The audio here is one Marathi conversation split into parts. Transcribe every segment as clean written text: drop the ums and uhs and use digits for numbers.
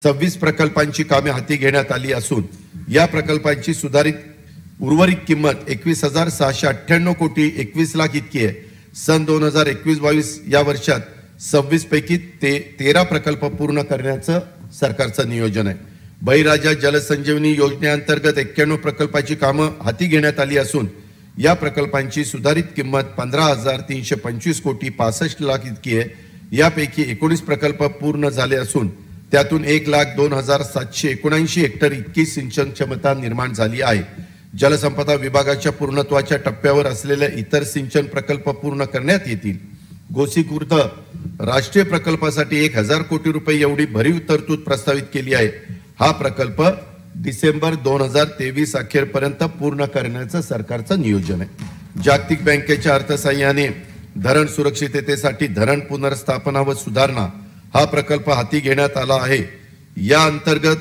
26 प्रकल्पांची कामे हाती घेण्यात आली असून या प्रकल्पांची सुधारित उर्वरित किंमत 21,698 कोटी 21 लाख इतकी आहे। सन 2021-22 या वर्षात 26 पैकी 13 प्रकल्प पूर्ण करण्याचं सरकारचं नियोजन आहे। बळीराजा जलसंजीवनी योजनेअंतर्गत 91 प्रकल्पाची कामं हाती घेण्यात आली असून या प्रकल्पांची सुधारित किंमत 15,325 कोटी 65 लाख इतकी आहे। यापैकी 19 प्रकल्प पूर्ण झाले असून त्यातून 1,02,779 हेक्टर इतकी सिंचन क्षमता निर्माण झाली आहे। जलसंपदा विभागाच्या पूर्णत्वाच्या टप्प्यावर असलेल्या इतर सिंचन प्रकल्प पूर्ण करण्यात येतील। गोसीखुर्द राष्ट्रीय प्रकल्पासाठी 1,000 कोटी रुपये एवढी भरीव तरतूद प्रस्तावित केली आहे। हा प्रकल्प डिसेंबर 2023 अखेरपर्यंत पूर्ण करण्याचं सरकारचं नियोजन आहे। जागतिक बँकेच्या अर्थसहाय्याने धरण सुरक्षिततेसाठी धरण पुनर्स्थापना व सुधारणा हा प्रकल्प हाती घेण्यात आला आहे। या अंतर्गत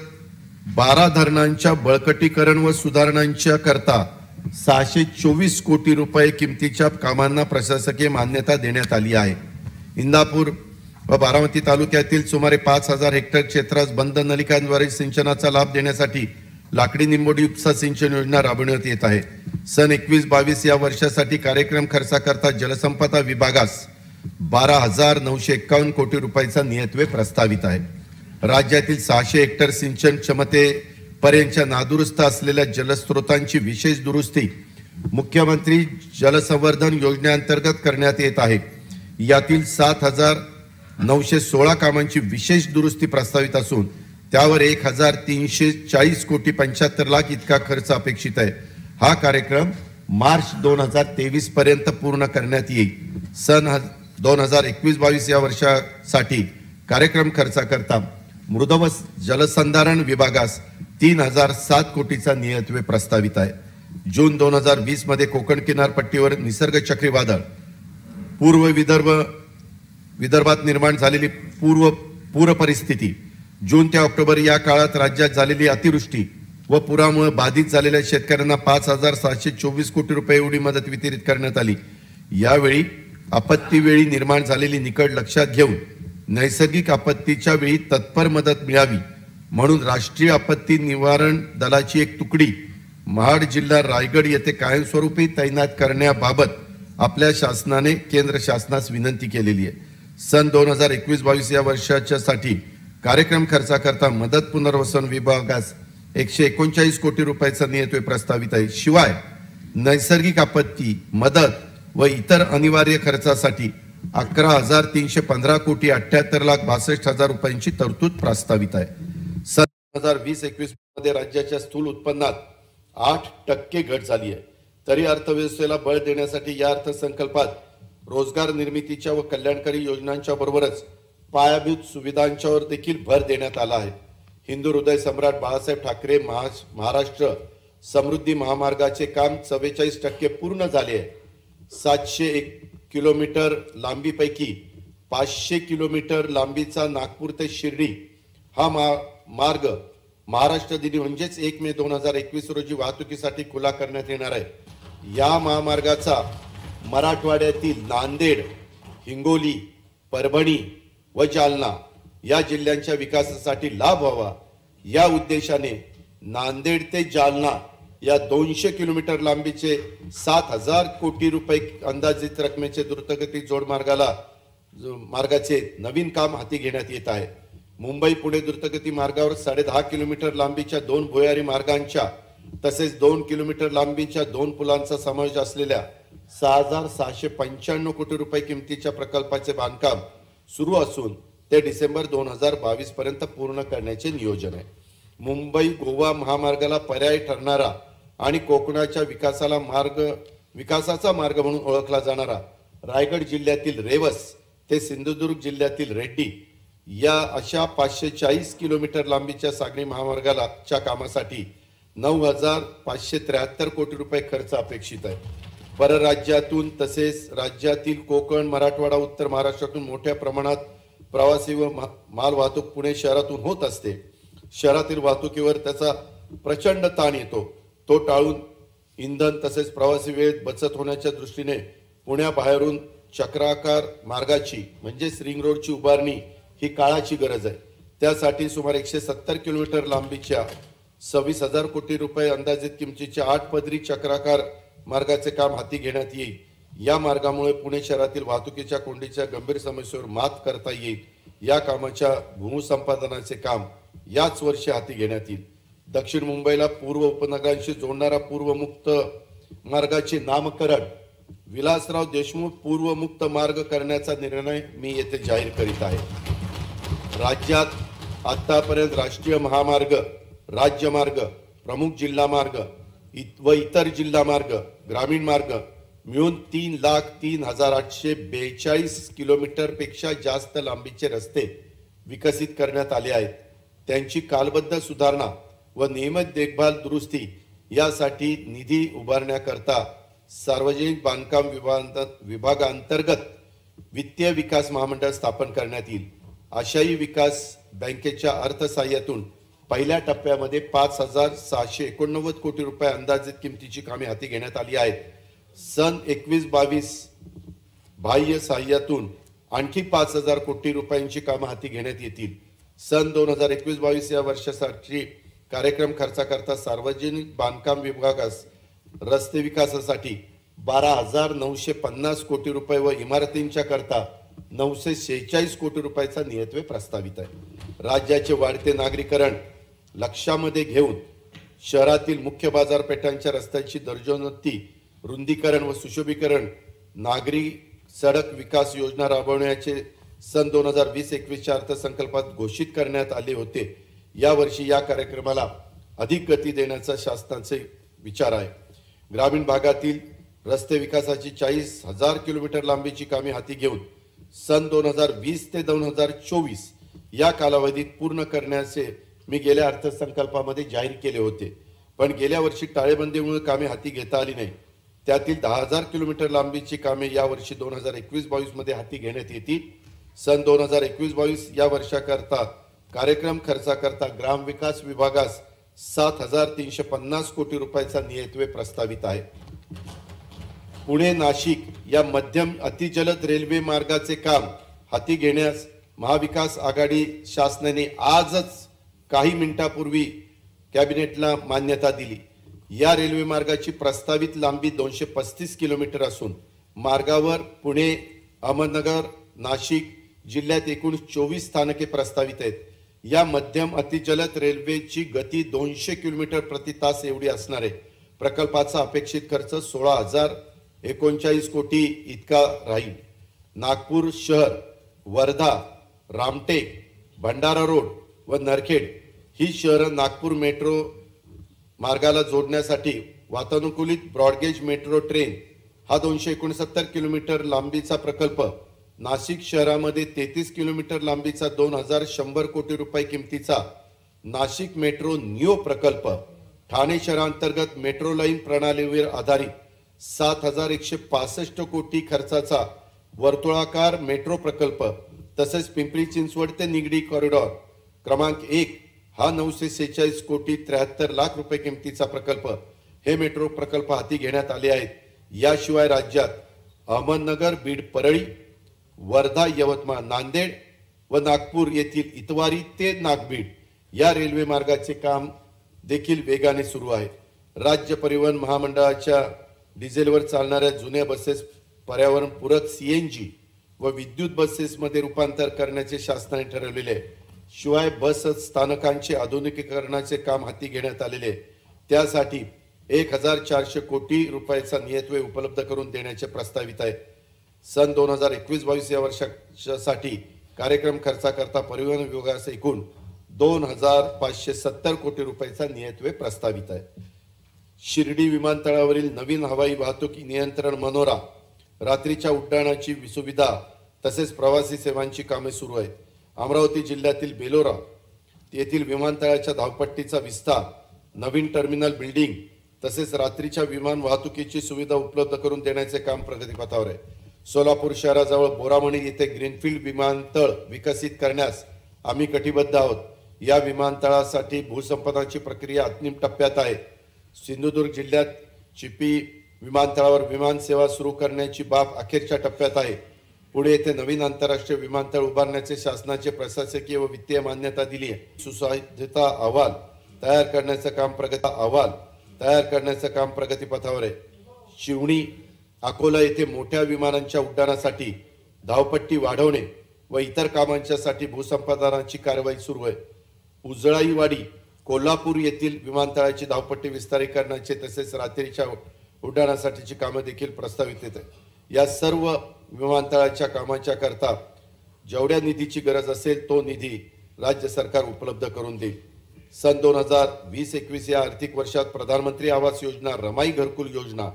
12 धरणांच्या बळकटीकरण व सुधारणांच्या करता 624 कोटी रुपये किमतीच्या कामांना प्रशासकीय मान्यता देण्यात आली आहे। इंदापूर व बारामती तालुक्यातील सुमारे 5,000 हेक्टर क्षेत्रास बंद नलिकांद्वारे सिंचनाचा लाभ देण्यासाठी लाकडी निंबोडी उपसा सिंचन योजना राबवण्यात येत आहे। सन 21-22 या वर्षासाठी कार्यक्रम खर्चाकरता जलसंपदा विभागास 12,951 कोटी रुपयाचा नियतव्यय प्रस्तावित आहे। राज्यातील 600 हेक्टर सिंचन क्षमतेपर्यंतच्या नादुरुस्त असलेल्या जलस्रोतांची विशेष दुरुस्ती मुख्यमंत्री जलसंवर्धन योजनेअंतर्गत करण्यात येत आहे। यातील 7,916 कामांची विशेष दुरुस्ती प्रस्तावित असून त्यावर 1,340 कोटी 75 लाख इतका खर्च अपेक्षित आहे। हा कार्यक्रम मार्च 2023 पर्यंत पूर्ण करण्यात येईल। सन 2021-22 या वर्षासाठी कार्यक्रम खर्चाकरता मृद व जलसंधारण विभागास 3,007 कोटीचा नियतव्यय प्रस्तावित आहे। जून 2020 मध्ये कोकण किनारपट्टीवर निसर्ग चक्रीवादळ पूर्व विदर्भात निर्माण झालेली पूर परिस्थिती, जून ते ऑक्टोबर या काळात राज्यात झालेली अतिवृष्टी व पुरामुळे बाधित झालेल्या शेतकऱ्यांना 5,724 कोटी रुपये एवढी मदत वितरित करण्यात आली। यावेळी आपत्तीवेळी निर्माण झालेली निकड लक्षात घेऊन नैसर्गिक आपत्तीच्या वेळी तत्पर मदत मिळावी म्हणून राष्ट्रीय आपत्ती निवारण दलाची एक तुकडी महाड जिल्हा रायगड येथे कायमस्वरूपी तैनात करण्याबाबत आपल्या शासनाने केंद्र शासनास विनंती केलेली आहे। सन 2021-22 या वर्षाच्यासाठी कार्यक्रम खर्चाकरता मदत पुनर्वसन विभागास 139 कोटी रुपयाचा नियतव्यय प्रस्तावित आहे। शिवाय नैसर्गिक आपत्ती मदत व इतर अनिवार्य खर्चासाठी 11,315 कोटी 78 लाख 62 हजार रुपयांची तरतूद प्रस्तावित आहे। सन 2020-21 मध्ये राज्याच्या स्थूल उत्पन्नात 8% घट झाली आहे। तरी अर्थव्यवस्थेला बळ देण्यासाठी या अर्थसंकल्पात रोजगार निर्मितीच्या व कल्याणकारी योजनांच्या बरोबरच पायाभूत सुविधांच्यावर देखील भर देण्यात आला आहे। हिंदू हृदय सम्राट बाळासाहेब ठाकरे महाराष्ट्र समृद्धी महामार्गाचे काम 44% पूर्ण झाले आहे। 701 किलोमीटर लांबीपैकी 500 किलोमीटर लांबीचा नागपूर ते शिर्डी हा मार्ग महाराष्ट्र दिनी म्हणजेच 1 मे 2021 रोजी वाहतुकीसाठी खुला करण्यात येणार आहे। या महामार्गाचा मराठवाड्यातील नांदेड, हिंगोली, परभणी व जालना या जिल्ह्यांच्या विकासासाठी लाभ व्हावा या उद्देशाने नांदेड ते जालना या 200 किलोमीटर लांबीचे 7,000 कोटी रुपये अंदाजित रकमेचे द्रुतगती मार्गाचे नवीन काम हाती घेण्यात येत आहे। मुंबई पुणे द्रुतगती मार्गावर 10.5 किलोमीटर लांबीच्या 2 भुयारी मार्गांच्या तसेच 2 किलोमीटर लांबीच्या 2 पुलांचा समावेश असलेल्या 6,695 कोटी रुपये किमतीच्या प्रकल्पाचे बांधकाम सुरू असून ते डिसेंबर 2022 पर्यंत पूर्ण करण्याचे नियोजन आहे। मुंबई गोवा महामार्गाला पर्याय ठरणारा आणि कोकणाच्या विकासाचा मार्ग म्हणून ओळखला जाणारा रायगड जिल्ह्यातील रेवस ते सिंधुदुर्ग जिल्ह्यातील रेड्डी या अशा 540 किलोमीटर लांबीच्या सागरी महामार्गाच्या कामासाठी 9,573 कोटी रुपये खर्च अपेक्षित आहे। परराज्यातून तसेच राज्यातील कोकण, मराठवाडा, उत्तर महाराष्ट्रातून मोठ्या प्रमाणात प्रवासी व माल वाहतूक पुणे शहरातून होत असते। शहरातील वाहतुकीवर त्याचा प्रचंड ताण येतो। तो टाळून इंधन तसेच प्रवासी वेळेत बचत होण्याच्या दृष्टीने पुण्याबाहेरून चक्राकार मार्गाची म्हणजेच रिंग रोडची उभारणी ही काळाची गरज आहे। त्यासाठी सुमारे 170 किलोमीटर लांबीच्या 26,000 कोटी रुपये अंदाजित किमतीच्या 8 पदरी चक्राकार मार्गाचे काम हाती घेण्यात येईल। या मार्गामुळे पुणे शहरातील वाहतुकीच्या कोंडीच्या गंभीर समस्येवर मात करता येईल। या कामाच्या भूसंपादनाचे काम याच वर्षी हाती घेण्यात येईल। दक्षिण मुंबईला पूर्व उपनगरांशी जोडणारा पूर्वमुक्त मार्गाचे नामकरण विलासराव देशमुख पूर्वमुक्त मार्ग करण्याचा निर्णय मी येथे जाहीर करीत आहे। राज्यात आतापर्यंत राष्ट्रीय महामार्ग, राज्यमार्ग, प्रमुख जिल्हा मार्ग व इतर जिल्हा मार्ग, ग्रामीण मार्ग मिळून 3,03,842 किलोमीटर पेक्षा जास्त लांबीचे रस्ते विकसित करण्यात आले आहेत। त्यांची कालबद्ध सुधारणा व नियमित देखभाल दुरुस्ती यासाठी निधी उभारण्याकरता सार्वजनिक बांधकाम विभागांतर्गत वित्तीय विकास महामंडळ स्थापन करण्यात येईल। आशाई विकास बँकेच्या अर्थसहाय्यातून पहिल्या टप्प्यामध्ये 5,689 कोटी रुपये अंदाजित किमतीची कामे हाती घेण्यात आली आहेत। सन 21-22 बाह्य सहाय्यातून आणखी 5,000 कोटी रुपयांची कामे हाती घेण्यात येतील। सन 2021-22 या वर्षासाठी कार्यक्रम खर्चाकरता सार्वजनिक बांधकाम विभागास रस्ते विकासासाठी 12,950 कोटी रुपये व इमारतींच्या करता 946 कोटी रुपयाचा नियतव्यय प्रस्तावित आहे। राज्याचे वाढते नागरीकरण लक्षामध्ये घेऊन शहरातील मुख्य बाजारपेठांच्या रस्त्यांची दर्जोन्नती, रुंदीकरण व सुशोभीकरण, नागरी सडक विकास योजना राबवण्याचे सन 2020-21 अर्थसंकल्पात घोषित करण्यात आले होते। या वर्षी या कार्यक्रमाला अधिक गती देण्याचा शासनाचे विचार आहे। ग्रामीण भागातील रस्ते विकासाची 40,000 किलोमीटर लांबीची कामे हाती घेऊन सन 2020 ते 2024 या कालावधीत पूर्ण करण्याचे मी गेल्या अर्थसंकल्पामध्ये जाहीर केले होते, पण गेल्या वर्षी टाळेबंदीमुळे कामे हाती घेता आली नाही। त्यातील 10,000 किलोमीटर लांबीची कामे या वर्षी 2021-22 मध्ये हाती घेण्यात येतील। सन 2021-22 या वर्षाकरता कार्यक्रम खर्चाकरता ग्रामविकास विभागास 7,350 कोटी रुपयाचा नियतव्यय प्रस्तावित आहे। पुणे नाशिक या मध्यम अतिजलद रेल्वे मार्गाचे काम हाती घेण्यास महाविकास आघाडी शासनाने आजच काही मिनिटांपूर्वी कॅबिनेटला मान्यता दिली। या रेल्वे मार्गाची प्रस्तावित लांबी 235 किलोमीटर असून मार्गावर पुणे, अहमदनगर, नाशिक जिल्ह्यात एकूण 24 स्थानके प्रस्तावित आहेत। या मध्यम अतिजलद रेल्वेची गती 200 किलोमीटर प्रति तास एवढी असणार आहे। प्रकल्पाचा अपेक्षित खर्च 16,039 कोटी इतका राहील। नागपूर शहर, वर्धा, रामटेक, भंडारा रोड व नरखेड ही शहरं नागपूर मेट्रो मार्गाला जोडण्यासाठी वातानुकूलित ब्रॉडगेज मेट्रो ट्रेन हा 269 किलोमीटर लांबीचा प्रकल्प, नाशिक शहरामध्ये 33 किलोमीटर लांबीचा 2,100 कोटी रुपये किमतीचा नाशिक मेट्रो नियो प्रकल्प, ठाणे शहरांतर्गत मेट्रो लाईन प्रणालीवर आधारित 7,165 कोटी खर्चाचा वर्तुळाकार मेट्रो प्रकल्प, तसेच पिंपरी चिंचवड ते निगडी कॉरिडॉर क्रमांक 1 हा 946 कोटी 73 लाख रुपये किमतीचा प्रकल्प हे मेट्रो प्रकल्प हाती घेण्यात आले आहेत। याशिवाय राज्यात अहमदनगर, बीड, परळी, वर्धा, यवतमाळ, नांदेड व नागपूर येथील इतवारी ते नागबीड या रेल्वे मार्गाचे काम देखील वेगाने सुरू आहे। राज्य परिवहन महामंडळाच्या डिझेलवर चालणाऱ्या जुन्या बसेस पर्यावरणपूरक CNG व विद्युत बसेसमध्ये रूपांतर करण्याचे शासनाने ठरवलेले आहे। शिवाय बस स्थानकांचे आधुनिकीकरणाचे काम हाती घेण्यात आलेले, त्यासाठी 1,400 कोटी रुपयाचा नियतव्यय उपलब्ध करून देण्याचे प्रस्तावित आहे। सन 2021-22 या वर्षासाठी कार्यक्रम खर्चाकरता परिवहन विभागास एकूण 2,570 कोटी रुपयाचा नियतव्यय प्रस्तावित आहे। शिर्डी विमानतळावरील नवीन हवाई वाहतूक नियंत्रण मनोरा, रात्रीच्या उड्डाणाची सुविधा तसेच प्रवासी सेवांची कामे सुरू आहेत। अमरावती जिल्ह्यातील बेलोरा येथील विमानतळाच्या धावपट्टीचा विस्तार, नवीन टर्मिनल बिल्डिंग तसेच रात्रीच्या विमान वाहतुकीची सुविधा उपलब्ध करून देण्याचे काम प्रगतीपथावर आहे। सोलापूर शहराजवळ बोरामणी येथे ग्रीनफील्ड विमानतळ विकसित करण्यास आम्ही कटिबद्ध आहोत। या विमानतळासाठी भूसंपादनाची प्रक्रिया अंतिम टप्प्यात आहे। सिंधुदुर्ग जिल्ह्यात चिपी विमानतळावर विमान सेवा सुरू करण्याची बाब अखेरच्या टप्प्यात आहे। पुणे येथे नवीन आंतरराष्ट्रीय विमानतळ उभारण्याचे शासनाचे प्रशासकीय व वित्तीय मान्यता दिली आहे। सुसज्जता अहवाल तयार करण्याचं काम प्रगतीपथावर आहे। शिवणी अकोला येथे मोठ्या विमानांच्या उड्डाणासाठी धावपट्टी वाढवणे व इतर कामांच्यासाठी भूसंपादनाची कारवाई सुरू आहे। उजळाईवाडी कोल्हापूर येथील विमानतळाची धावपट्टी विस्तारीकरणाचे तसेच रात्रीच्या उड्डाणासाठीची कामे देखील प्रस्तावित आहेत। या सर्व विमानतळाच्या कामाच्या करता जेवढ्या निधीची गरज असेल तो निधी राज्य सरकार उपलब्ध करून देईल। सन 2020-21 या आर्थिक वर्षात प्रधानमंत्री आवास योजना, रमाई घरकुल योजना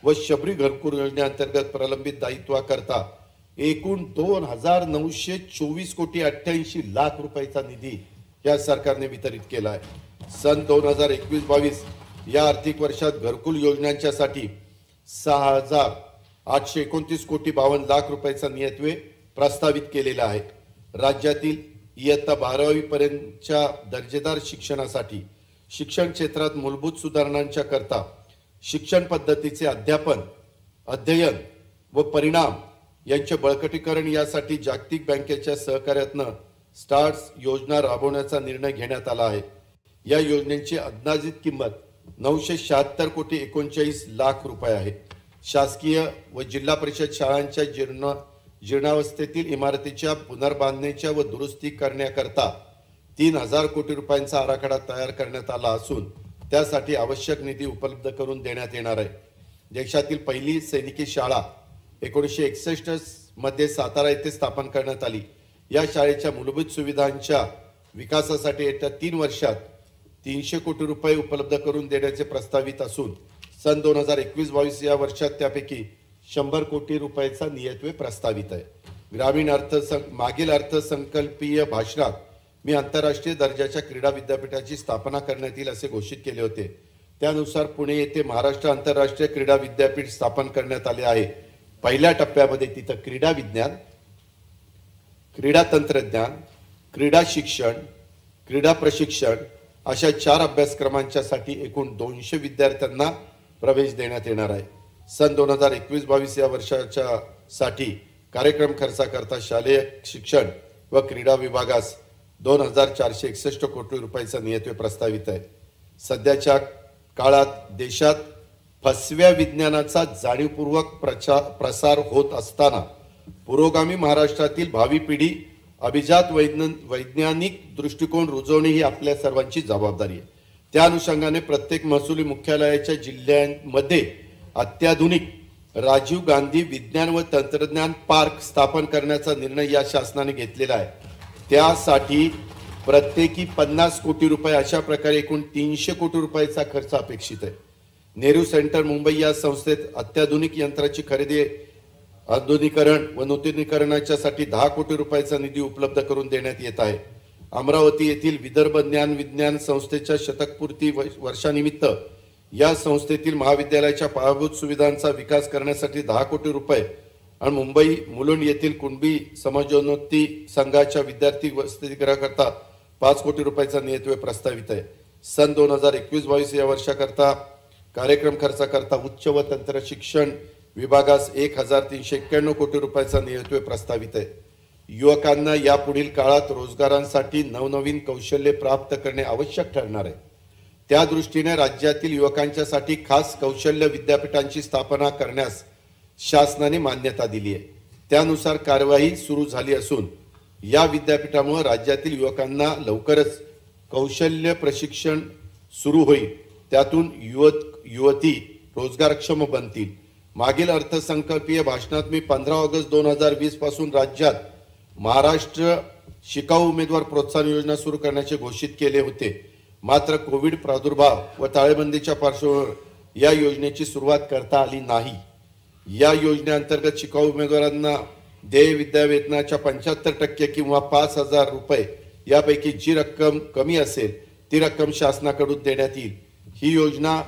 व शबरी घरकुल योजनेअंतर्गत प्रलंबित दायित्वाकरता एकूण 2,924 कोटी 88 लाख रुपयाचा निधी या सरकारने वितरित केला आहे। सन 2021-22 या आर्थिक वर्षात घरकुल योजनांच्यासाठी 6,829 कोटी 52 लाख रुपयाचा नियतव्यय प्रस्तावित केलेला आहे। राज्यातील इयत्ता 12वी पर्यंतच्या दर्जेदार शिक्षणासाठी शिक्षण क्षेत्रात मूलभूत सुधारणांच्या करता शिक्षण पद्धतीचे अध्ययन व परिणाम यांचे बळकटीकरण यासाठी जागतिक बँकेच्या सहकार्यातून स्टार्स योजना राबवण्याचा निर्णय घेण्यात आला आहे। या योजनेची अंदाजित किंमत 976 कोटी 39 लाख रुपये आहे। शासकीय व जिल्हा परिषद शाळांच्या जीर्णावस्थेतील इमारतीच्या पुनर्बांधणीच्या व दुरुस्ती करण्याकरता 3,000 कोटी रुपयांचा आराखडा तयार करण्यात आला असून त्यासाठी आवश्यक निधी उपलब्ध करून देण्यात येणार आहे। देशातील पहिली सैनिकी शाळा 1961 मध्ये सातारा येथे स्थापन करण्यात आली। या शाळेच्या मूलभूत सुविधांच्या विकासासाठी येत्या 3 वर्षात 300 कोटी रुपये उपलब्ध करून देण्याचे प्रस्तावित असून सन 2021-22 या वर्षात त्यापैकी 100 कोटी रुपयाचा नियतव्यय प्रस्तावित आहे। मागील अर्थसंकल्पीय भाषणात मी आंतरराष्ट्रीय दर्जाच्या क्रीडा विद्यापीठाची स्थापना करण्यात येईल असे घोषित केले होते। त्यानुसार पुणे येथे महाराष्ट्र आंतरराष्ट्रीय क्रीडा विद्यापीठ स्थापन करण्यात आले आहे। पहिल्या टप्प्यामध्ये तिथं क्रीडा विज्ञान, क्रीडा तंत्रज्ञान, क्रीडा शिक्षण, क्रीडा प्रशिक्षण अशा 4 अभ्यासक्रमांच्यासाठी एकूण 200 विद्यार्थ्यांना प्रवेश देण्यात येणार आहे। सन 2021-22 या वर्षाच्या साठी कार्यक्रम खर्चाकरता शालेय शिक्षण व क्रीडा विभागास 2,461 कोटी रुपयाचा नियतव्यय प्रस्तावित आहे। सध्याच्या काळात देशात फसव्या विज्ञानाचा जाणीवपूर्वक प्रसार होत असताना पुरोगामी महाराष्ट्रातील भावी पिढी अभिजात वैज्ञानिक दृष्टिकोन रुजवणे ही आपल्या सर्वांची जबाबदारी आहे। त्या अनुषंगाने प्रत्येक महसुली मुख्यालयाच्या जिल्ह्यांमध्ये अत्याधुनिक राजीव गांधी विज्ञान व तंत्रज्ञान पार्क स्थापन करण्याचा निर्णय या शासनाने घेतलेला आहे। त्यासाठी प्रत्येकी 50 कोटी रुपये अशा प्रकारे एकूण 300 कोटी रुपयाचा खर्च अपेक्षित आहे। नेहरू सेंटर मुंबई या संस्थेत अत्याधुनिक यंत्राची खरेदी, आधुनिकीकरण व नूतनीकरणाच्यासाठी 10 कोटी रुपयाचा निधी उपलब्ध करून देण्यात येत आहे। अमरावती येथील विदर्भ ज्ञान विज्ञान संस्थेच्या शतकपूर्ती वर्षानिमित्त या संस्थेतील महाविद्यालयाच्या पायाभूत सुविधांचा विकास करण्यासाठी 10 कोटी रुपये आणि मुंबई मुलुंड येथील कुणबी समाजोन्नती संघाच्या विद्यार्थी वसतिगृहाकरता 5 कोटी रुपयाचा नियतव्यय प्रस्तावित आहे। सन 2021-22 या वर्षाकरता कार्यक्रम खर्चाकरता उच्च व तंत्र शिक्षण विभागास 1,391 कोटी रुपयाचा नियतव्यय प्रस्तावित आहे। युवकांना यापुढील काळात रोजगारांसाठी नवनवीन कौशल्ये प्राप्त करणे आवश्यक ठरणार आहे। त्या दृष्टीने राज्यातील युवकांच्यासाठी खास कौशल्य विद्यापीठांची स्थापना करण्यास शासनाने मान्यता दिली आहे। त्यानुसार कार्यवाही सुरू झाली असून या विद्यापीठामुळे राज्यातील युवकांना लवकरच कौशल्य प्रशिक्षण सुरू होईल। त्यातून युवती रोजगारक्षम बनतील। मागील अर्थसंकल्पीय भाषणात मी 15 ऑगस्ट 2020 पासून राज्यात महाराष्ट्र शिकाऊ उमेदवार प्रोत्साहन योजना सुरू करण्याचे घोषित केले होते। मात्र कोविड प्रादुर्भाव व टाळेबंदीच्या पार्श्वभूमीवर या योजनेची सुरुवात करता आली नाही। या योजनेअंतर्गत शिकाऊ उमेदवारांना देय विद्यावेतनाच्या 75% किंवा 5,000 रुपये यापैकी जी रक्कम कमी असेल ती रक्कम शासनाकडून देण्यात येईल। ही योजना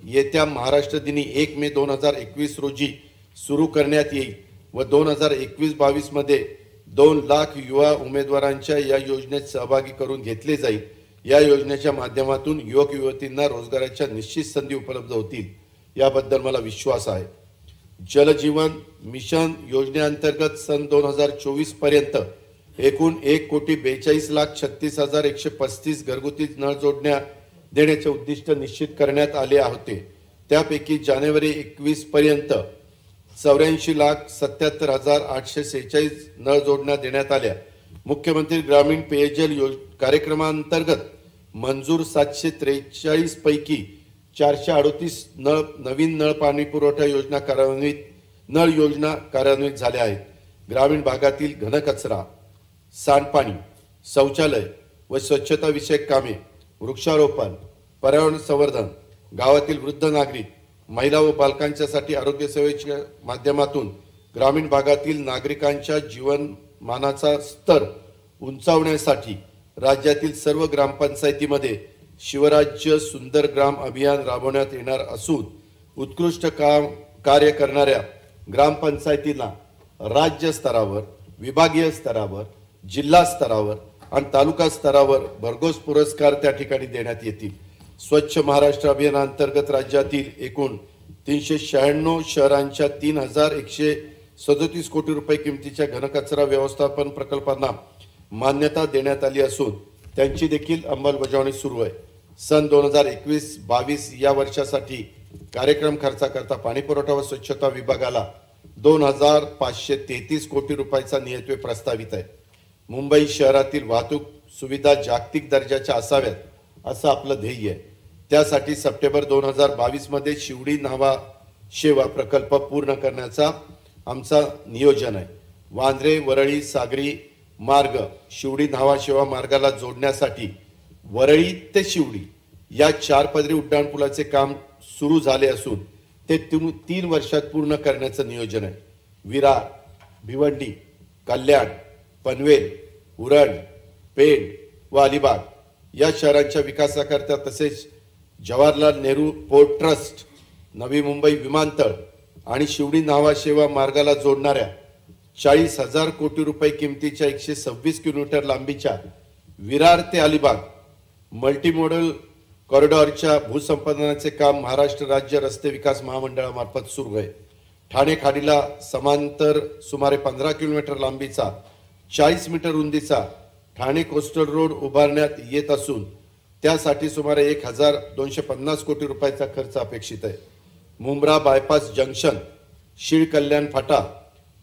येत्या महाराष्ट्र दिनी 1 मे 2021 रोजी सुरू करण्यात येईल व 2021-22 मध्ये 2 लाख युवा उमेदवारांच्या या योजनेत सहभागी करून घेतले जाईल। या योजनेच्या माध्यमातून युवक युवतींना रोजगाराच्या निश्चित संधी उपलब्ध होतील याबद्दल मला विश्वास आहे। जल जीवन मिशन योजनेअंतर्गत सन 2024 पर्यंत एकूण 1,42,36,135 घरगुती नळ जोडण्या देण्याचे उद्दिष्ट निश्चित करण्यात आले होते। त्यापैकी जानेवारी 21 पर्यंत 84,77,846 नळ जोडण्या देण्यात आल्या। मुख्यमंत्री ग्रामीण पेयजल कार्यक्रमांतर्गत मंजूर 743 पैकी 438 नवीन नळ पाणी पुरवठा योजना कार्यान्वित झाल्या आहेत। ग्रामीण भागातील घनकचरा, सांडपाणी, शौचालय व स्वच्छता विषयक कामे, वृक्षारोपण, पर्यावरण संवर्धन, गावातील वृद्ध नागरिक, महिला व बालकांच्यासाठी आरोग्य सेवेच्या माध्यमातून ग्रामीण भागातील नागरिकांच्या जीवनमानाचा स्तर उंचावण्यासाठी राज्यातील सर्व ग्रामपंचायतीमध्ये शिवराज्य सुंदर ग्राम अभियान राबवण्यात येणार असून उत्कृष्ट कार्य करणाऱ्या ग्रामपंचायतींना राज्य स्तरावर, विभागीय स्तरावर, जिल्हा स्तरावर आणि तालुका स्तरावर भरघोस पुरस्कार त्या ठिकाणी देण्यात येतील। स्वच्छ महाराष्ट्र अभियानांतर्गत राज्यातील एकूण 396 शहरांच्या 3,137 कोटी रुपये किमतीच्या घनकचरा व्यवस्थापन प्रकल्पांना मान्यता देण्यात आली असून त्यांची देखील अंमलबजावणी सुरू आहे। सन 2021-22 या वर्षासाठी कार्यक्रम खर्चाकरता पाणीपुरवठा व स्वच्छता विभागाला 2,533 कोटी रुपयाचा नियतव्यय प्रस्तावित आहे। मुंबई शहरातील वाहतूक सुविधा जागतिक दर्जाच्या असाव्यात असं आपलं ध्येय आहे। त्यासाठी सप्टेंबर 2022 मध्ये शिवडी न्हावा शेवा प्रकल्प पूर्ण करण्याचा आमचा नियोजन आहे। वांद्रे वरळी सागरी मार्ग शिवडी न्हावा शेवा मार्गाला जोडण्यासाठी वरळी ते शिवडी या 4 पदरी उड्डाणपुलाचे काम सुरू झाले असून ते 3 वर्षात पूर्ण करण्याचं नियोजन आहे। विरार, भिवंडी, कल्याण, पनवेल, उरण, पेण व अलिबाग या शहरांच्या विकासाकरता तसेच जवाहरलाल नेहरू पोर्ट ट्रस्ट, नवी मुंबई विमानतळ आणि शिवडी न्हावा शेवा मार्गाला जोडणाऱ्या 40,000 कोटी रुपये किमतीच्या 126 किलोमीटर लांबीच्या विरार ते अलिबाग मल्टीमोडल कॉरिडॉरच्या भूसंपादनाचे काम महाराष्ट्र राज्य रस्ते विकास महामंडळामार्फत सुरू आहे। ठाणे खाडीला समांतर सुमारे 15 किलोमीटर लांबीचा 40 मीटर रुंदीचा ठाणे कोस्टल रोड उभारण्यात येत असून त्यासाठी सुमारे 1,250 कोटी रुपयाचा खर्च अपेक्षित आहे। मुंब्रा बायपास जंक्शन, शीळ कल्याण फाटा,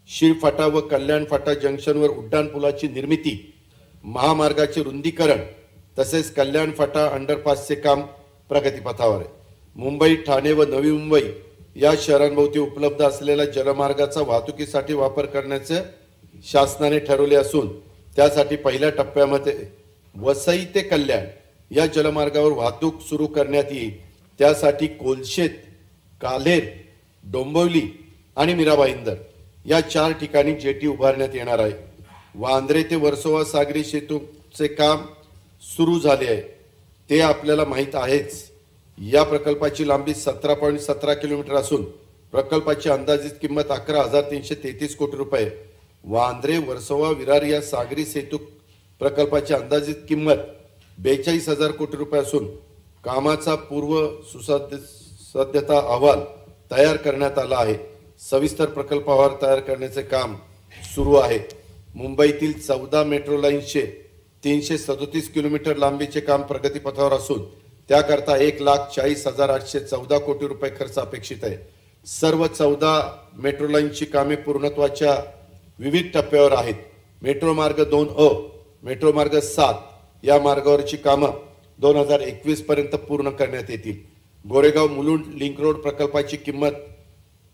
शीळ फाटा व कल्याण फाटा जंक्शनवर उड्डाणपुलाची निर्मिती, महामार्गाचे रुंदीकरण तसेच कल्याण फाटा अंडरपासचे काम प्रगतीपथावर आहे। मुंबई, ठाणे व नवी मुंबई या शहरांभोवती उपलब्ध असलेल्या जलमार्गाचा वाहतुकीसाठी वापर करण्याचे शासनाने ठरवले असून त्यासाठी पहिल्या टप्प्यामध्ये वसई ते कल्याण या जलमार्गावर वाहतूक सुरू करण्यात येईल। त्यासाठी कोलशेत, काल्हेर, डोंबिवली आणि मीरा भाईंदर या 4 ठिकाणी जेटी उभारण्यात येणार आहे। वांद्रे ते वर्सोवा सागरी सेतूचे काम सुरू झाले आहे, ते आपल्याला माहीत आहेच। या प्रकल्पाची लांबी 17.17 किलोमीटर असून प्रकल्पाची अंदाजित किंमत 11,333 कोटी रुपये। वांद्रे वर्सोवा विरार या सागरी सेतू प्रकल्पाची अंदाजित किंमत 42,000 कोटी रुपये असून कामाचा पूर्व सुसज्जता अहवाल तयार करण्यात आला आहे। सविस्तर प्रकल्प अहवाल तयार करण्याचे काम सुरू आहे। मुंबईतील 14 मेट्रो लाईन्सचे 337 किलोमीटर लांबीचे काम प्रगतीपथावर असून त्याकरता 1,40,814 कोटी रुपये खर्च अपेक्षित आहे। सर्व 14 मेट्रो लाईनची कामे पूर्णत्वाच्या विविध टप्प्यावर आहेत। मेट्रो मार्ग 2A, मेट्रो मार्ग 7 या मार्गावरची कामं 2021 पर्यंत पूर्ण करण्यात येतील। गोरेगाव मुलुंड लिंक रोड प्रकल्पाची किंमत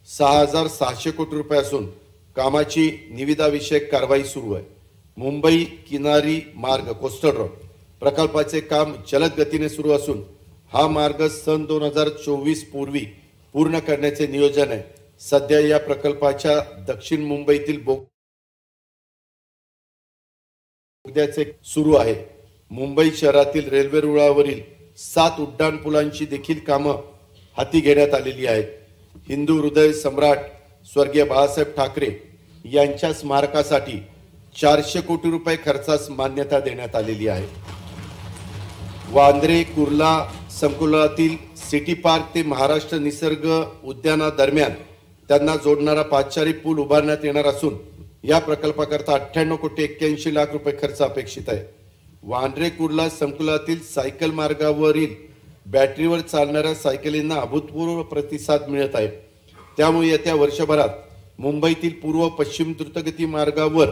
6,600 कोटी रुपये असून कामाची निविदा विषयक कारवाई सुरू आहे। मुंबई किनारी मार्ग कोस्टल रोड प्रकल्पाचे काम जलद गतीने सुरू असून हा मार्ग सन 2024 पूर्वी पूर्ण करण्याचे नियोजन आहे। सध्या या प्रकल्पाच्या दक्षिण मुंबईतील बोगद्याचे सुरू आहे। मुंबई शहरातील रेल्वे रुळावरील 7 उड्डाणपुलांची देखील कामं हाती घेण्यात आलेली आहेत। हिंदू हृदय सम्राट स्वर्गीय बाळासाहेब ठाकरे यांच्या स्मारकासाठी 400 कोटी रुपये खर्चास मान्यता देण्यात आलेली आहे। वांद्रे कुर्ला संकुलातील सिटी पार्क ते महाराष्ट्र निसर्ग उद्यानादरम्यान त्यांना जोडणारा पादचारी पूल उभारण्यात येणार असून या प्रकल्पाकरता 98,81,00,000 रुपये खर्च अपेक्षित आहे। वांद्रे कुर्ला संकुलातील सायकल मार्गावरील बॅटरीवर चालणाऱ्या सायकलींना अभूतपूर्व प्रतिसाद मिळत आहे। त्यामुळे येत्या वर्षभरात मुंबईतील पूर्व पश्चिम द्रुतगती मार्गावर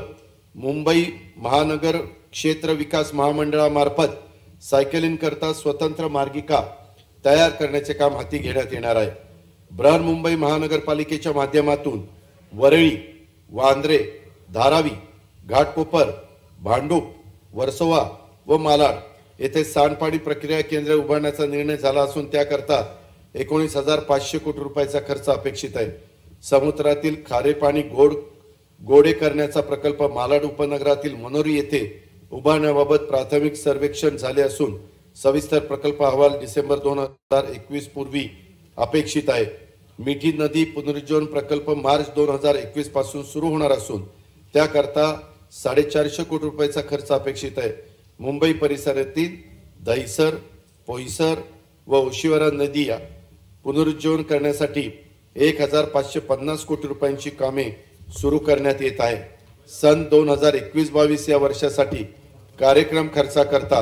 मुंबई महानगर क्षेत्र विकास महामंडळामार्फत सायकलींकरता स्वतंत्र मार्गिका तयार करण्याचे काम हाती घेण्यात येणार आहे। बृहन्मुंबई महानगरपालिकेच्या माध्यमातून वरळी, वांद्रे, धारावी, घाटकोपर, भांडूप, वर्सोवा व मालाड येथे सांडपाणी प्रक्रिया केंद्र उभारण्याचा निर्णय झाला असून त्याकरता 19,500 कोटी रुपयाचा खर्च अपेक्षित आहे। समुद्रातील खारे पाणी गोडे करण्याचा प्रकल्प मालाड उपनगरातील मनोरी येथे उभारण्याबाबत प्राथमिक सर्वेक्षण झाले असून सविस्तर प्रकल्प अहवाल डिसेंबर 2021 पूर्वी अपेक्षित आहे। मिठी नदी पुनरुज्जीवन प्रकल्प मार्च 2021 पासून सुरू होणार असून त्याकरता 450 कोटी रुपयाचा खर्च अपेक्षित आहे। मुंबई परिसरातील दहिसर, पोईसर व ओशिवरा नदी पुनरुज्जीवन करण्यासाठी 1,550 कोटी रुपयांची कामे सुरू करण्यात येत आहे। सन 2021-22 या वर्षासाठी कार्यक्रम खर्चाकरता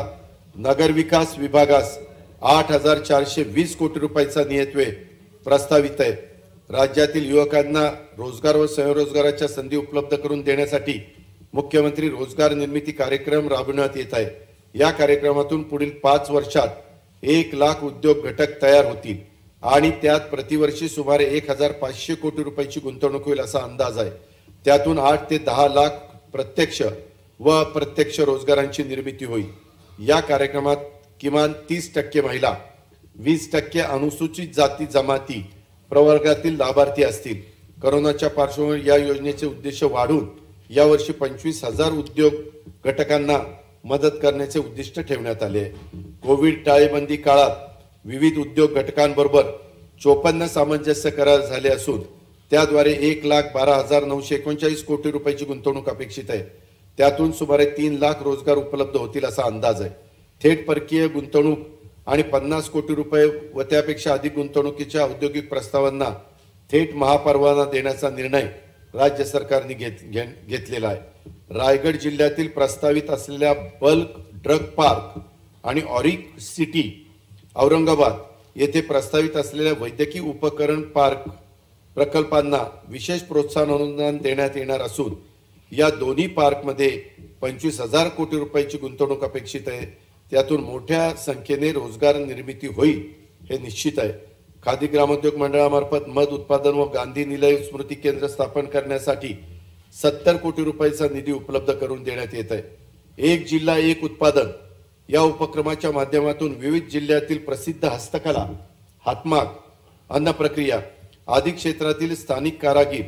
नगरविकास विभागास 8,420 कोटी रुपयाचा नियतव्यय प्रस्तावित आहे। राज्यातील युवकांना रोजगार व स्वयंरोजगाराच्या संधी उपलब्ध करून देण्यासाठी मुख्यमंत्री रोजगार निर्मिती कार्यक्रम राबविण्यात येत आहे। या कार्यक्रमातून पुढील 5 वर्षात 1,00,000 उद्योग घटक तयार होतील आणि त्यात प्रतिवर्षी सुमारे 1,500 कोटी रुपयाची गुंतवणूक होईल असा अंदाज आहे। त्यातून 8 ते 10 लाख प्रत्यक्ष व अप्रत्यक्ष रोजगारांची निर्मिती होईल। या कार्यक्रमात किमान 30% महिला, 20% अनुसूचित जाती जमाती प्रवर्गातील लाभार्थी असतील। कोरोनाच्या पार्श्वभूमीवर या योजनेचे उद्देश वाढून यावर्षी 25,000 उद्योग घटकांना मदत करण्याचे उद्दिष्ट ठेवण्यात आले आहे। कोविड टाळेबंदी काळात विविध उद्योग घटकांबरोबर 54 सामंजस्य करार झाले असून त्याद्वारे 1,12,939 कोटी रुपयाची गुंतवणूक अपेक्षित आहे। त्यातून सुमारे 3 लाख रोजगार उपलब्ध होतील असा अंदाज आहे। थेट परकीय गुंतवणूक आणि 50 कोटी रुपये व त्यापेक्षा अधिक गुंतवणुकीच्या औद्योगिक प्रस्तावांना थेट महापरवाना देण्याचा निर्णय राज्य सरकारने घेतलेला आहे। रायगड जिल्ह्यातील प्रस्तावित असलेल्या बल्क ड्रग पार्क आणि ऑरिक सिटी औरंगाबाद येथे प्रस्तावित असलेल्या वैद्यकीय उपकरण पार्क प्रकल्पांना विशेष प्रोत्साहन अनुदान देण्यात येणार असून या दोन्ही पार्कमध्ये 25,000 कोटी रुपयाची गुंतवणूक अपेक्षित आहे। त्यातून मोठ्या संख्येने रोजगार निर्मिती होईल हे निश्चित आहे। खादी ग्रामोद्योग मंडळामार्फत मध उत्पादन व गांधी निलय स्मृती केंद्र स्थापन करण्यासाठी 70 कोटी रुपयाचा निधी उपलब्ध करून देण्यात येत आहे। एक जिल्हा एक उत्पादन या उपक्रमाच्या माध्यमातून विविध जिल्ह्यातील प्रसिद्ध हस्तकला, हातमाग, अन्न प्रक्रिया आदी क्षेत्रातील स्थानिक कारागीर,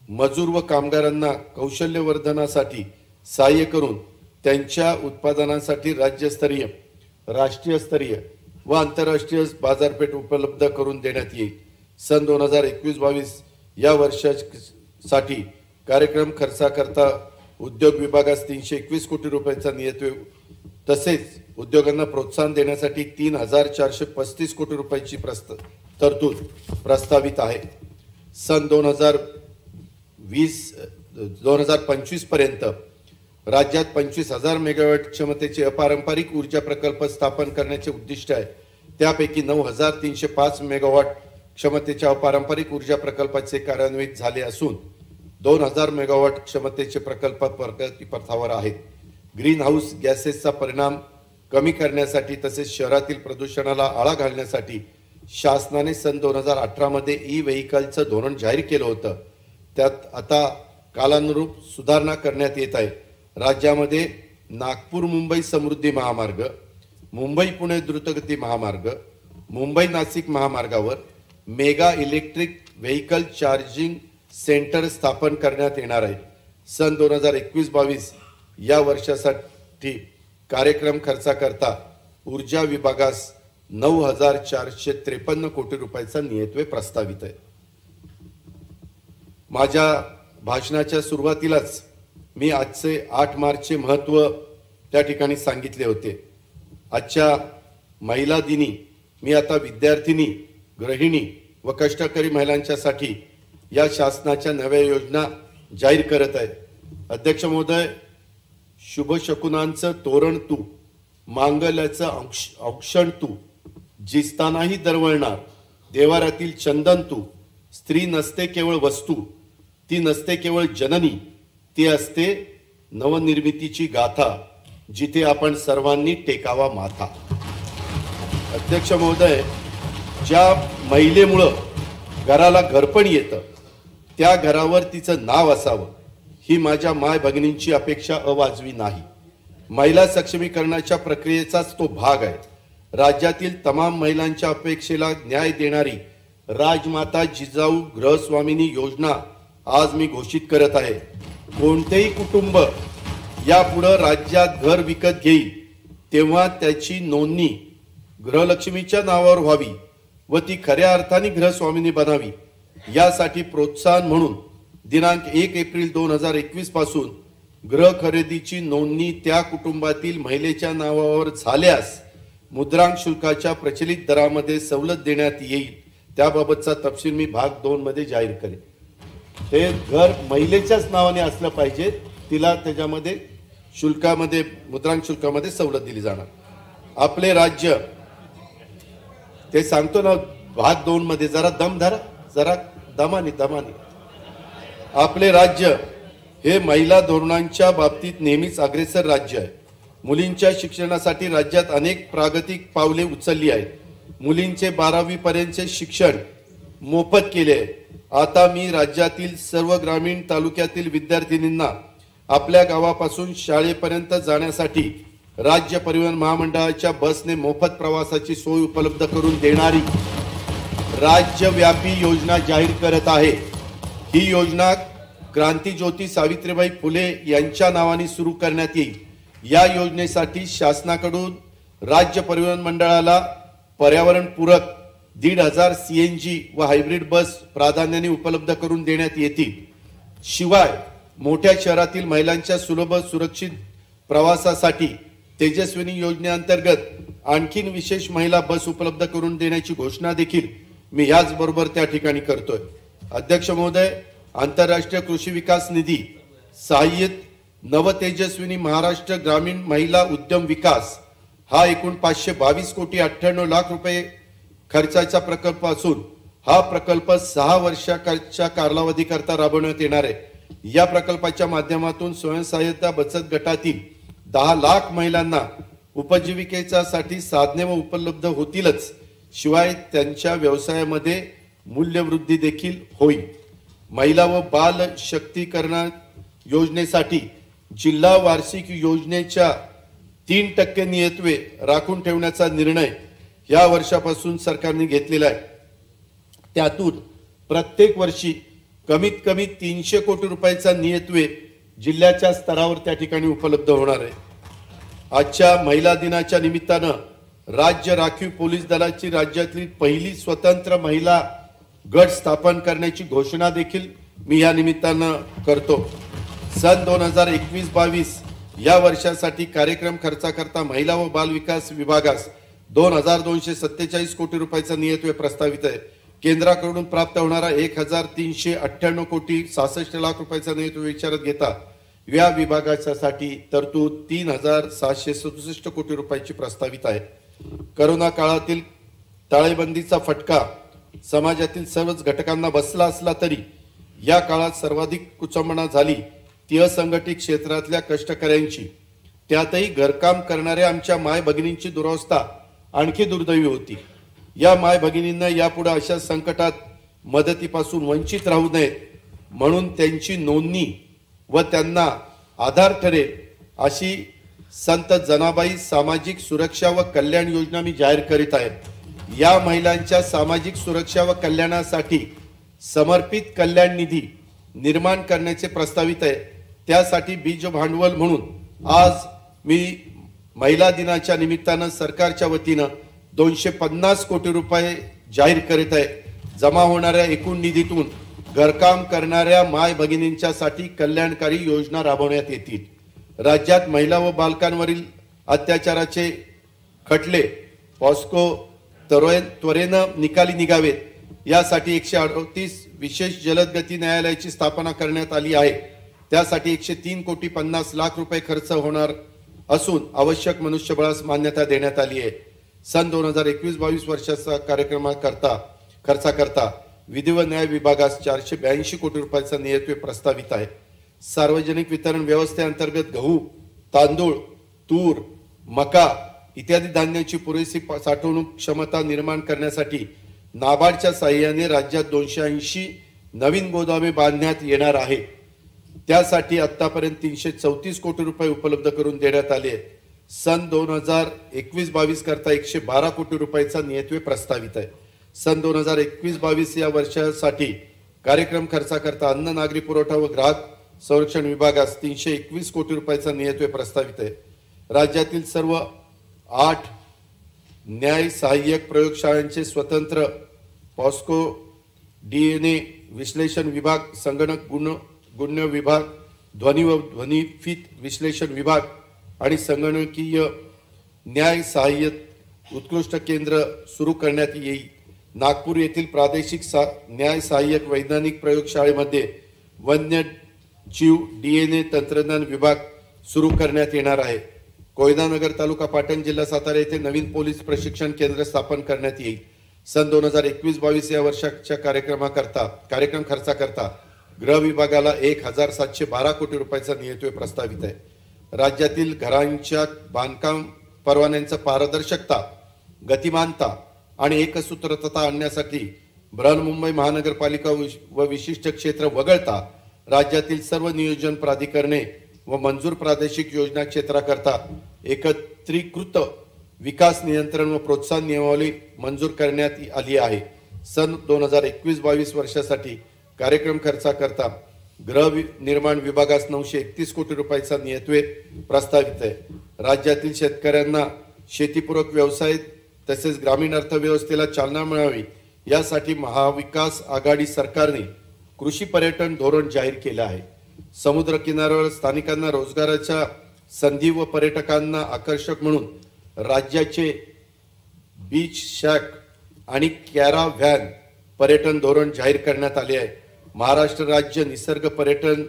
मजूर व कामगारांना कौशल्यवर्धनासाठी सहाय्य करून त्यांच्या उत्पादनांसाठी राज्यस्तरीय, राष्ट्रीयस्तरीय व आंतरराष्ट्रीय बाजारपेठ उपलब्ध करून देण्यात येईल। सन 2021-22 या वर्षासाठी कार्यक्रम खर्चाकरता उद्योग विभागास 321 कोटी रुपयांचा नियतव्यय तसेच उद्योगांना प्रोत्साहन देण्यासाठी 3,435 कोटी रुपयाची तरतूद प्रस्तावित आहे। सन 2025 पर्यंत राज्यात 25,000 मेगावॅट क्षमतेचे अपारंपरिक ऊर्जा प्रकल्प स्थापन करण्याचे उद्दिष्ट आहे। त्यापैकी 9,305 मेगावॅट क्षमतेच्या अपारंपरिक ऊर्जा प्रकल्पाचे कार्यान्वित झाले असून 2,000 मेगावॅट क्षमतेचे प्रकल्प प्रगतीपथावर आहेत। ग्रीन हाऊस गॅसेसचा परिणाम कमी करण्यासाठी तसेच शहरातील प्रदूषणाला आळा घालण्यासाठी शासनाने सन 2018 मध्ये ई-व्हेइकलचं धोरण जाहीर केलं होतं। त्यात आता कालानुरूप सुधारणा करण्यात येत आहे। राज्यामध्ये नागपूर मुंबई समृद्धी महामार्ग, मुंबई पुणे द्रुतगती महामार्ग, मुंबई नाशिक महामार्गावर mega electric vehicle charging centre स्थापन करण्यात येणार आहे। सन 2021-22 या वर्षासाठी कार्यक्रम खर्चाकरता ऊर्जा विभागास 9,453 कोटी रुपयाचा नियतव्यय प्रस्तावित आहे। माझ्या भाषणाच्या सुरुवातीलाच मी आजचे 8 मार्चचे महत्त्व त्या ठिकाणी सांगितले होते। आजच्या महिला दिनी मी आता विद्यार्थिनी, गृहिणी व कष्टकरी महिलांच्यासाठी या शासनाच्या नव्या योजना जाहीर करत आहे। अध्यक्ष महोदय, शुभ शकुनांचं तोरण तू, मांगल्याचं औक्षण तू, जिस्तानाही दरवळणार देवाऱ्यातील चंदन तू, स्त्री नसते केवळ वस्तू, ती नसते केवळ जननी, ती असते नवनिर्मितीची गाथा, जिथे आपण सर्वांनी टेकावा माथा। अध्यक्ष महोदय, ज्या महिलेमुळं घराला घरपण येतं त्या घरावर तिचं नाव असावं ही माझ्या माय भगिनींची अपेक्षा अवाजवी नाही। महिला सक्षमीकरणाच्या प्रक्रियेचाच तो भाग आहे। राज्यातील तमाम महिलांच्या अपेक्षेला न्याय देणारी राजमाता जिजाऊ गृहस्वामिनी योजना आज मी घोषित करत आहे। कोणतेही कुटुंब यापुढे राज्यात घर विकत घेईल तेव्हा त्याची नोंदणी गृहलक्ष्मीच्या नावावर व्हावी व ती खऱ्या अर्थाने गृहस्वामिनी बनावी, यासाठी प्रोत्साहन म्हणून दिनांक 1 एप्रिल 2021 पासून गृह खरेदीची नोंदणी त्या कुटुंबातील महिलेच्या नावावर झाल्यास मुद्रांक शुल्काच्या प्रचलित दरामध्ये सवलत देण्यात येईल। त्याबाबतचा तपशील मी भाग 2 मध्ये जाहीर करेन। ते घर महिलेच्याच नावाने असलं पाहिजे, तिला त्याच्यामध्ये शुल्कामध्ये मुद्रांक शुल्कामध्ये सवलत दिली जाणार। आपले राज्य, ते सांगतो ना भाग 2 मध्ये, जरा दम धरा, जरा दमाने। आपले राज्य हे महिला धोरणांच्या बाबतीत नेहमीच अग्रेसर राज्य आहे। मुलींच्या शिक्षणासाठी राज्यात अनेक प्रागतिक पावले उचलली आहेत। मुलींचे 12वी पर्यंतचे शिक्षण मोफत केले आहे। आता मी राज्यातील सर्व ग्रामीण तालुक्यातील विद्यार्थिनींना आपल्या गावापासून शाळेपर्यंत जाण्यासाठी राज्य परिवहन महामंडळाच्या बसने मोफत प्रवासाची सोय उपलब्ध करून देणारी राज्यव्यापी योजना जाहीर करत आहे। ही योजना क्रांतीज्योती सावित्रीबाई फुले यांच्या नावाने सुरू करण्यात येईल। या योजनेसाठी शासनाकडून राज्य परिवहन मंडळाला पर्यावरणपूरक 1,500 CNG व हायब्रिड बस प्राधान्याने उपलब्ध करून देण्यात येतील। शिवाय मोठ्या शहरातील महिलांच्या सुलभ सुरक्षित प्रवासासाठी तेजस्विनी योजनेअंतर्गत आणखीन विशेष महिला बस उपलब्ध करून देण्याची घोषणा देखील मी याच बरोबर त्या ठिकाणी करतोय। अध्यक्ष महोदय, आंतरराष्ट्रीय कृषी विकास निधी सहाय्यित नवतेजस्विनी महाराष्ट्र ग्रामीण महिला उद्यम विकास हा एकूण 522 कोटी 98 लाख रुपये खर्चाचा प्रकल्प असून हा प्रकल्प 6 वर्षाच्या कालावधीकरता राबवण्यात येणार आहे। या प्रकल्पाच्या माध्यमातून स्वयंसहाय्यता बचत गटातील 10 लाख महिलांना उपजीविकेसाठी साधने व उपलब्ध होतीलच, शिवाय त्यांच्या व्यवसायामध्ये मूल्यवृद्धी देखील होईल। महिला व बाल शक्तीकरण योजनेसाठी जिल्हा वार्षिक योजनेच्या 3% नियतवे राखून ठेवण्याचा निर्णय या वर्षापासून सरकारने घेतलेला आहे। त्यातून प्रत्येक वर्षी कमीत कमी 300 कोटी रुपयाचा नियतवे जिल्ह्याच्या स्तरावर त्या ठिकाणी उपलब्ध होणार आहे। आजच्या महिला दिनाच्या निमित्तानं राज्य राखीव पोलीस दलाची राज्यातली पहिली स्वतंत्र महिला गट स्थापन करण्याची घोषणा देखील मी या निमित्तानं करतो। सन 2021-22 या वर्षासाठी कार्यक्रम खर्चाकरता महिला व बाल विकास विभागास 2,247 कोटी रुपयाचा नियतव्यय प्रस्तावित आहे। केंद्राकडून प्राप्त होणारा 1,398 कोटी 66 लाख रुपयाचा नियतव्यय विचारात घेता या विभागासाठी तरतूद 3,767 कोटी रुपयाची प्रस्तावित आहे। कोरोना काळातील टाळेबंदीचा फटका समाजातील सर्वच घटकांना बसला असला तरी या काळात सर्वाधिक कुचंबणा झाली ती असंघटित क्षेत्रातल्या कष्टकऱ्यांची। त्यातही घरकाम करणाऱ्या आमच्या माय भगिनींची दुरवस्था आणखी दुर्दैवी होती। या माय भगिनींना यापुढे अशा संकटात मदतीपासून वंचित राहू नये म्हणून त्यांची नोंदणी व त्यांना आधार ठरेल अशी संत जनाबाई सामाजिक सुरक्षा व कल्याण योजना मी जाहीर करीत आहे। या महिलांच्या सामाजिक सुरक्षा व कल्याणासाठी समर्पित कल्याण निधी निर्माण करण्याचे प्रस्तावित आहे। त्यासाठी बीज भांडवल म्हणून आज मी महिला दिनाच्या निमित्तानं सरकारच्या वतीनं 250 कोटी रुपये जाहीर करीत आहे। जमा होणाऱ्या एकूण निधीतून घरकाम करणाऱ्या माय भगिनींच्यासाठी कल्याणकारी योजना राबवण्यात येतील। राज्यात महिला व बालकांवरील अत्याचाराचे खटले पॉस्को त्वरेनं निकाली निघावेत यासाठी 138 विशेष जलद गती न्यायालयाची स्थापना करण्यात आली आहे। त्यासाठी 103,50,00,000 रुपये खर्च होणार असून आवश्यक मनुष्यबळास मान्यता देण्यात आली आहे। सन 2021-22 वर्षाचा खर्चाकरता विधी व न्याय विभागास 482 कोटी रुपयाचा नियतव्यय प्रस्तावित आहे। सार्वजनिक वितरण व्यवस्थेअंतर्गत गहू, तांदूळ, तूर, मका इत्यादी धान्याची पुरेशी साठवणूक क्षमता निर्माण करण्यासाठी नाबार्डच्या साहाय्याने राज्यात 280 नवीन गोदामे बांधण्यात येणार आहे। त्यासाठी आतापर्यंत 334 कोटी रुपये उपलब्ध करून देण्यात आले आहेत। सन 2021-22 करता 112 कोटी रुपयाचा नियतव्यय प्रस्तावित आहे। सन 2021-22 या वर्षासाठी कार्यक्रम खर्चाकरता अन्न, नागरी पुरवठा व ग्राहक संरक्षण विभागास 321 कोटी रुपयाचा नियतव्यय प्रस्तावित आहे। राज्यातील सर्व 8 न्याय सहाय्यक प्रयोगशाळांचे स्वतंत्र पॉस्को, DNA विश्लेषण विभाग, संगणक गुण विभाग, ध्वनी व ध्वनिफीत विश्लेषण विभाग आणि संगणकीय न्याय सहाय्यक उत्कृष्ट केंद्र सुरू करण्यात येईल। नागपूर येथील प्रादेशिक न्याय सहाय्यक वैज्ञानिक प्रयोगशाळेमध्ये वन्यजीव DNA तंत्रज्ञान विभाग सुरू करण्यात येणार आहे। कोयनानगर तालुका पाटण जिल्हा सातारा येथे नवीन पोलीस प्रशिक्षण केंद्र स्थापन करण्यात येईल। सन 2021-22 या वर्षाच्या कार्यक्रम खर्चाकरता गृह विभागाला 1,712 कोटी रुपयाचा नियतव्यय प्रस्तावित आहे। राज्यातील घरांच्या बांधकाम परवान्यांचा पारदर्शकता, गतिमानता आणि एकसूत्रता आणण्यासाठी बृहन्मुंबई महानगरपालिका व विशिष्ट क्षेत्र वगळता राज्यातील सर्व नियोजन प्राधिकरणे व मंजूर प्रादेशिक योजना क्षेत्राकरता एकत्रीकृत विकास नियंत्रण व प्रोत्साहन नियमावली मंजूर करण्यात आली आहे। सन 2021-22 वर्षासाठी कार्यक्रम खर्चाकरता गृह निर्माण विभागास 931 कोटी रुपयाचा नियतव्यय प्रस्तावित आहे। राज्यातील शेतकऱ्यांना शेतीपूरक व्यवसाय तसेच ग्रामीण अर्थव्यवस्थेला चालना मिळावी यासाठी महाविकास आघाडी सरकारने कृषी पर्यटन धोरण जाहीर केले आहे। समुद्र किनाऱ्यावर स्थानिकांना रोजगाराच्या संधी व पर्यटकांना आकर्षक म्हणून राज्याचे बीच शॅक आणि कॅराव्हॅन पर्यटन धोरण जाहीर करण्यात आले आहे। महाराष्ट्र राज्य निसर्ग पर्यटन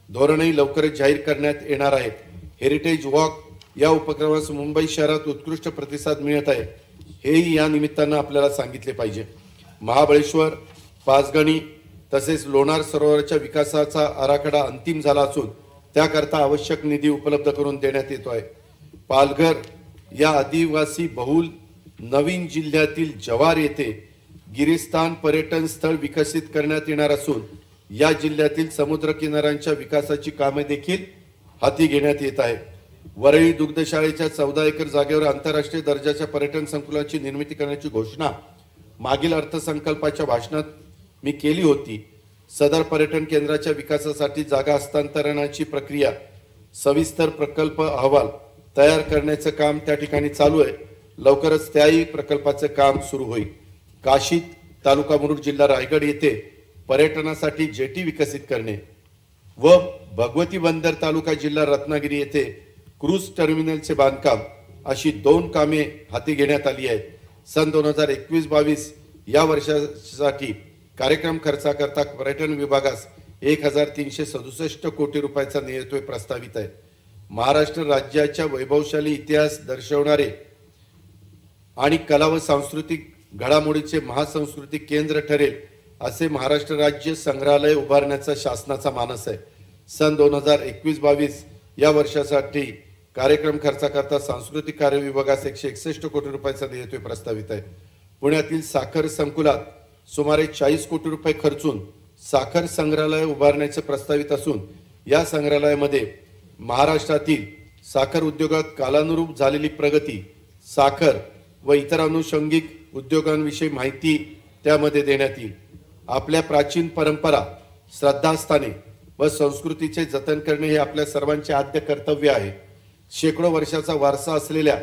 धोरणही लवकरच जाहीर करण्यात येणार आहे। हेरिटेज वॉक या उपक्रमास मुंबई शहरात उत्कृष्ट प्रतिसाद मिळत आहे, हेही या निमित्तानं आपल्याला सांगितले पाहिजे। महाबळेश्वर, पाचगणी तसेच लोणार सरोवराच्या विकासाचा आराखडा अंतिम झाला असून त्याकरता आवश्यक निधी उपलब्ध करून देण्यात येतो आहे। पालघर या आदिवासी बहुल नवीन जिल्ह्यातील जव्हार येथे गिरिस्थान पर्यटन स्थळ विकसित करण्यात येणार असून या जिल्ह्यातील समुद्र किनाऱ्यांच्या विकासाची कामे देखील हाती घेण्यात येत आहे। वरळी दुग्धशाळेच्या 14 एकर जागेवर आंतरराष्ट्रीय दर्जाच्या पर्यटन संकुलाची निर्मिती करण्याची घोषणा मागील अर्थसंकल्पाच्या भाषणात मी केली होती। सदर पर्यटन केंद्राच्या विकासासाठी जागा हस्तांतरणाची प्रक्रिया, सविस्तर प्रकल्प अहवाल तयार करण्याचं काम त्या ठिकाणी चालू आहे। लवकरच त्याही प्रकल्पाचं काम सुरू होईल। काशीद तालुका मुरुड जिल्हा रायगड येथे पर्यटनासाठी जेटी विकसित करणे व भगवती बंदर तालुका जिल्हा रत्नागिरी येथे क्रूज टर्मिनलचे बांधकाम अशी 2 कामे हाती घेण्यात आली आहेत। सन 2021-22 या वर्षासाठी कार्यक्रम खर्चाकरता पर्यटन विभागास 1,367 कोटी रुपयाचा नियतव्यय प्रस्तावित आहे। महाराष्ट्र राज्याच्या वैभवशाली इतिहास दर्शवणारे आणि कला व सांस्कृतिक घडामोडीचे महासांस्कृतिक केंद्र ठरेल असे महाराष्ट्र राज्य संग्रहालय उभारण्याचा शासनाचा मानस आहे। सन 2021-22 या वर्षासाठी कार्यक्रम खर्चाकरता सांस्कृतिक कार्य विभागास 161 कोटी रुपयाचा नियतव्यय प्रस्तावित आहे। पुण्यातील साखर संकुलात सुमारे 40 कोटी रुपये खर्चून साखर संग्रहालय उभारण्याचे प्रस्तावित असून या संग्रहालयामध्ये महाराष्ट्रातील साखर उद्योगात कालानुरूप झालेली प्रगती, साखर व इतर अनुषंगिक उद्योगांविषयी माहिती त्यामध्ये देण्यात येईल। आपल्या प्राचीन परंपरा, श्रद्धास्थाने व संस्कृतीचे जतन करणे हे आपल्या सर्वांचे आद्य कर्तव्य आहे। शेकडो वर्षाचा वारसा असलेल्या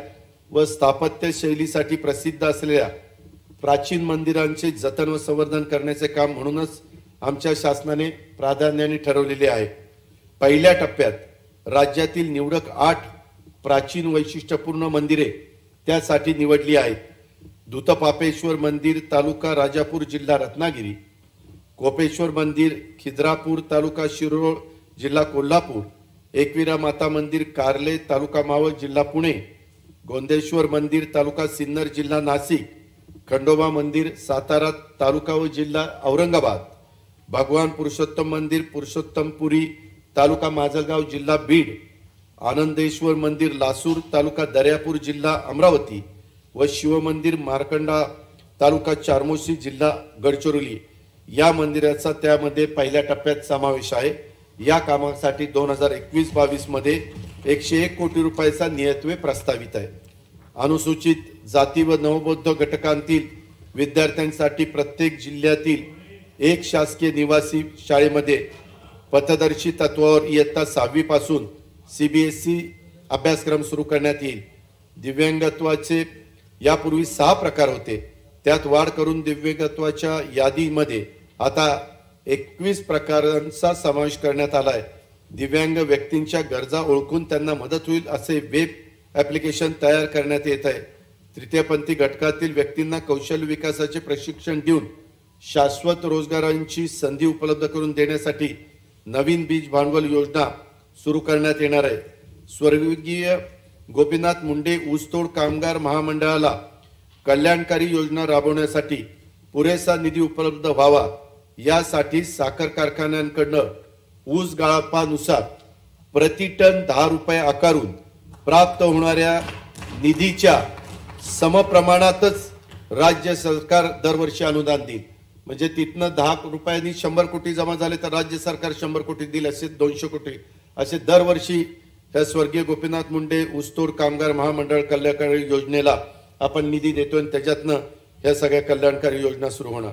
व स्थापत्य शैलीसाठी प्रसिद्ध असलेल्या प्राचीन मंदिरांचे जतन व संवर्धन करण्याचे काम म्हणूनच आमच्या शासनाने प्राधान्याने ठरवलेले आहे। पहिल्या टप्प्यात राज्यातील निवडक 8 प्राचीन वैशिष्ट्यपूर्ण मंदिरे त्यासाठी निवडली आहेत। दूतपापेश्वर मंदिर तालुका राजापूर जिल्हा रत्नागिरी, कोपेश्वर मंदिर खिद्रापूर तालुका शिरोळ जिल्हा कोल्हापूर, एकविरा माता मंदिर कार्ले तालुका मावळ जिल्हा पुणे, गोंदेश्वर मंदिर तालुका सिन्नर जिल्हा नाशिक, खंडोबा मंदिर सातारा तालुका व जिल्हा औरंगाबाद, भगवान पुरुषोत्तम मंदिर पुरुषोत्तमपुरी तालुका माजलगाव जिल्हा बीड, आनंदेश्वर मंदिर लासूर तालुका दर्यापूर जिल्हा अमरावती व शिवमंदिर मार्कंडा तालुका चारमोशी जिल्हा गडचिरोली या मंदिराचा त्यामध्ये पहिल्या टप्प्यात समावेश आहे। या कामासाठी 2021-22 मध्ये 101 कोटी रुपयाचा नियतव्यय प्रस्तावित आहे। अनुसूचित जाती व नवबौद्ध घटकांतील विद्यार्थ्यांसाठी प्रत्येक जिल्ह्यातील एक शासकीय निवासी शाळेमध्ये पथदर्शी तत्वावर इयत्ता 6वी पासून CBSE अभ्यासक्रम सुरू करण्यात येईल। दिव्यांगत्वाचे यापूर्वी 6 प्रकार होते, त्यात वाढ करून दिव्यांगत्वाच्या यादीमध्ये आता 21 प्रकारांचा समावेश करण्यात आला आहे। दिव्यांग व्यक्तींच्या गरजा ओळखून त्यांना मदत होईल असे वेब ॲप्लिकेशन तयार करण्यात येत आहे। तृतीयपंथी घटकातील व्यक्तींना कौशल्य विकासाचे प्रशिक्षण देऊन शाश्वत रोजगारांची संधी उपलब्ध करून देण्यासाठी नवीन बीज भांडवल योजना सुरू करण्यात येणार आहे। स्वर्गीय गोपीनाथ मुंडे ऊसतोड कामगार महामंडळाला कल्याणकारी योजना राबवण्यासाठी पुरेसा निधी उपलब्ध व्हावा यासाठी साखर कारखान्यांकडून ऊस गाळपानुसार प्रति टन 10 रुपये आकारून प्राप्त होणाऱ्या निधीच्या समप्रमाणातच राज्य सरकार दरवर्षी अनुदान देईल। म्हणजे तिथनं 10 रुपयांनी 100 कोटी जमा झाले तर राज्य सरकार 100 कोटी देईल, असे 200 कोटी असे दरवर्षी त्या स्वर्गीय गोपीनाथ मुंडे ऊसतोड कामगार महामंडळ कल्याणकारी योजनेला आपण निधी देतो आणि त्याच्यातनं ह्या सगळ्या कल्याणकारी योजना सुरू होणार।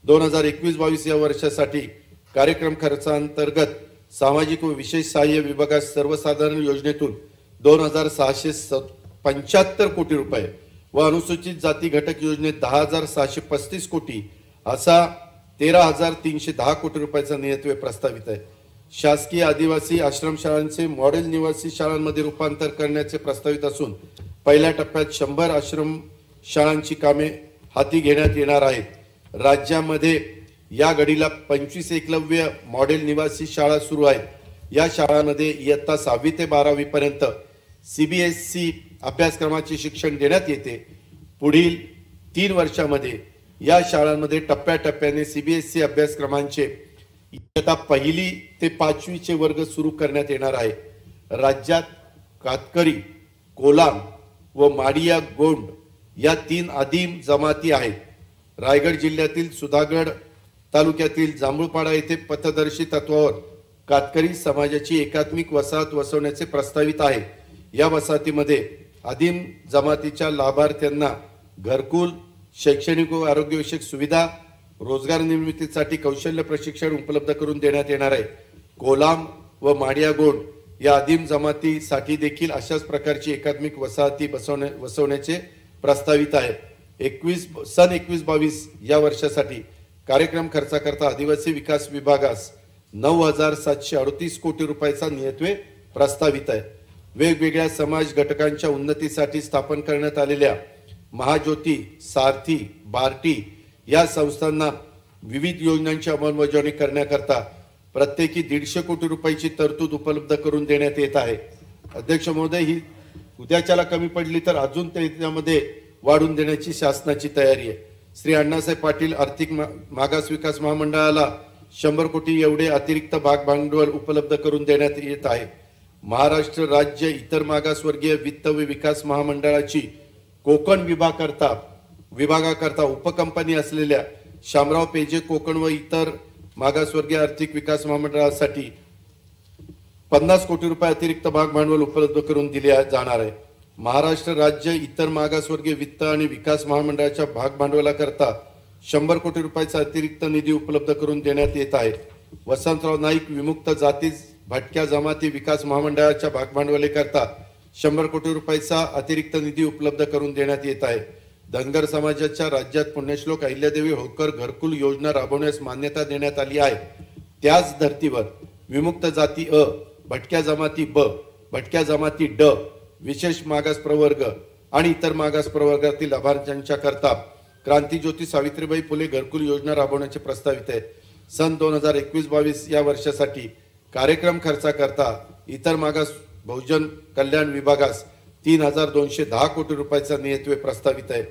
2021-22 या वर्षासाठी कार्यक्रम खर्चांतर्गत सामाजिक व विशेष सहाय्य विभागात सर्वसाधारण योजनेतून 2675 कोटी रुपये व अनुसूचित जाती घटक योजनेत 10635 कोटी असा 13310 कोटी रुपयाचा नियतव्यय प्रस्तावित आहे। शासकीय आदिवासी आश्रमशाळांचे मॉडेल निवासी शाळांमध्ये रूपांतर करण्याचे प्रस्तावित असून पहिल्या टप्प्यात 100 आश्रम शाळांची कामे हाती घेण्यात येणार आहेत। राज्यामध्ये या घडीला 25 एकलव्य मॉडेल निवासी शाळा सुरू आहेत। या शाळांमध्ये इयत्ता 6वी ते 12वी पर्यंत CBSE अभ्यासक्रमाचे शिक्षण देण्यात येते। पुढील 3 वर्षांमध्ये या शाळांमध्ये टप्प्याटप्प्याने CBSE अभ्यासक्रमांचे इयत्ता 1ली ते 5वीचे वर्ग सुरू करण्यात येणार आहे। राज्यात कातकरी, कोलाम व माडिया गोंड या 3 आदिम जमाती आहेत। रायगड जिल्ह्यातील सुधागड तालुक्यातील जांभूळपाडा येथे पथदर्शी तत्वावर कातकरी समाजाची एकात्मिक वसाहत वसवण्याचे प्रस्तावित आहे। या वसाहतीमध्ये आदिम जमातीच्या लाभार्थ्यांना घरकुल, शैक्षणिक व आरोग्यविषयक सुविधा, रोजगार निर्मितीसाठी कौशल्य प्रशिक्षण उपलब्ध करून देण्यात येणार आहे। कोलाम व माडिया गोंड या आदिम जमातीसाठी देखील अशाच प्रकारची एकात्मिक वसाहती वसवण्याचे प्रस्तावित आहे। 21-22 या वर्षासाठी कार्यक्रम खर्चाकरता आदिवासी विकास विभागास 9738 कोटी रुपयाचा नियतव्यय प्रस्तावित आहे। वेगवेगळ्या समाज घटकांच्या उन्नतीसाठी स्थापन करण्यात आलेल्या महाज्योती, सारथी, बार्टी या संस्थांना विविध योजनांची अंमलबजावणी करण्याकरता प्रत्येकी 150 कोटी रुपयाची तरतूद उपलब्ध करून देण्यात येत आहे। अध्यक्ष महोदय, ही उद्याच्याला कमी पडली तर अजून त्यामध्ये वाढून देण्याची शासनाची तयारी आहे। श्री अण्णासाहेब पाटील आर्थिक मागास विकास महामंडळाला 100 कोटी एवढे अतिरिक्त भाग भांडवल उपलब्ध करून देण्यात येत आहे। महाराष्ट्र राज्य इतर मागासवर्गीय वित्त व विकास महामंडळाची कोकण विभागाकरता उपकंपनी असलेल्या शामराव पेजे कोकण व इतर मागासवर्गीय आर्थिक विकास महामंडळासाठी 50 कोटी रुपये अतिरिक्त भाग भांडवल उपलब्ध करून दिले जाणार आहे। महाराष्ट्र राज्य इतर मागासवर्गीय वित्त आणि विकास महामंडळाच्या भाग भांडवलाकरता 100 कोटी रुपयाचा अतिरिक्त निधी उपलब्ध करून देण्यात येत आहे। वसंतराव नाईक विमुक्त जाती भटक्या जमाती विकास महामंडळाच्या भाग भांडवलीकरता 100 कोटी रुपयाचा अतिरिक्त निधी उपलब्ध करून देण्यात येत आहे। धनगर समाजाच्या राज्यात पुण्यश्लोक अहिल्यादेवी होळकर घरकुल योजना राबवण्यास मान्यता देण्यात आली आहे। त्याच धर्तीवर विमुक्त जाती अ, भटक्या जमाती ब, भटक्या जमाती ड, विशेष मागास प्रवर्ग आणि इतर मागास प्रवर्गातील लाभार्थ्यांच्या करता क्रांतीज्योती सावित्रीबाई फुले घरकुल योजना राबवण्याचे प्रस्तावित आहे। सन 2021-22 या वर्षासाठी कार्यक्रम खर्चाकरता इतर मागास बहुजन कल्याण विभागास 3210 कोटी रुपयाचा नियतव्यय प्रस्तावित आहे।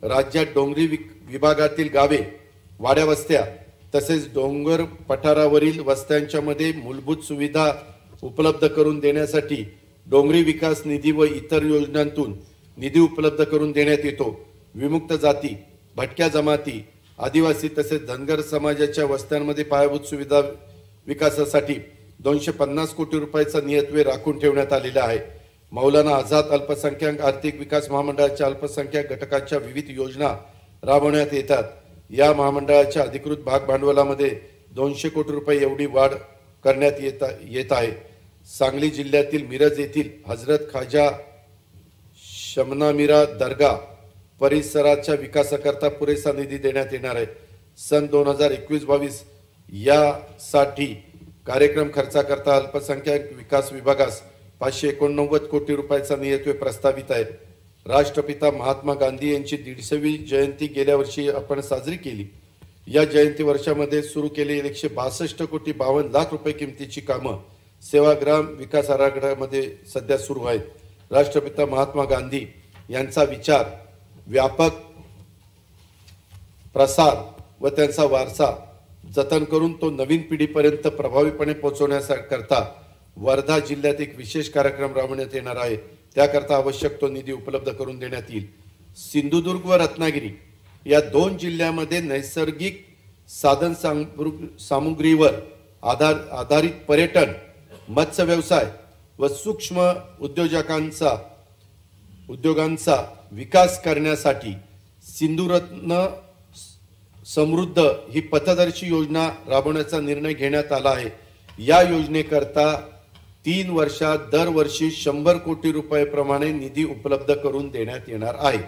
राज्यात डोंगरी विभागातील गावे, वाड्या वस्त्या तसेच डोंगर पठारावरील वस्त्यांच्या मध्ये मूलभूत सुविधा उपलब्ध करून देण्यासाठी डोंगरी विकास निधी व इतर योजनांतून निधी उपलब्ध करून देण्यात येतो। विमुक्त जाती, भटक्या जमाती, आदिवासी तसेच धनगर समाजाच्या वस्त्यांमध्ये पायाभूत सुविधा विकासासाठी 250 कोटी रुपयाचा नियतव्यय राखून ठेवण्यात आलेला आहे। मौलाना आझाद अल्पसंख्याक आर्थिक विकास महामंडळाच्या अल्पसंख्याक घटकाच्या विविध योजना राबवण्यात येतात। या महामंडळाच्या अधिकृत भाग भांडवलामध्ये 200 कोटी रुपये एवढी वाढ करण्यात येत आहे। सांगली जिल्ह्यातील मिरज येथील हजरत ख्वाजा शमनामीरा दर्गा परिसराच्या विकासाकरता पुरेसा निधी देण्यात येणार आहे। सन 2021-22 यासाठी कार्यक्रम खर्चाकरता अल्पसंख्याक विकास विभागास 589 कोटी रुपयाचा नियतव्यय प्रस्तावित आहे। राष्ट्रपिता महात्मा गांधी यांची 150वी जयंती गेल्या वर्षी आपण साजरी केली। या जयंती वर्षामध्ये सुरू केलेली 162 कोटी 52 लाख रुपये किमतीची कामं सेवाग्राम विकास आराखड्यामध्ये सध्या सुरू आहेत। राष्ट्रपिता महात्मा गांधी यांचा विचार व्यापक प्रसार व त्यांचा वारसा जतन करून तो नवीन पिढीपर्यंत प्रभावीपणे पोहोचवण्याकरता वर्धा जिल्ह्यात एक विशेष कार्यक्रम राबवण्यात येणार आहे। त्याकरता आवश्यक तो निधी उपलब्ध करून देण्यात येईल। सिंधुदुर्ग व रत्नागिरी या दोन जिल्ह्यामध्ये नैसर्गिक साधन सामुग्रीवर आधारित पर्यटन, मत्स्य व्यवसाय व सूक्ष्म उद्योगांचा विकास करण्यासाठी सिंधुरत्न समृद्ध ही पथदर्शी योजना राबवण्याचा निर्णय घेण्यात आला आहे। या योजनेकरता 3 वर्षात दरवर्षी 100 कोटी रुपये प्रमाणे निधी उपलब्ध करून देण्यात येणार आहे।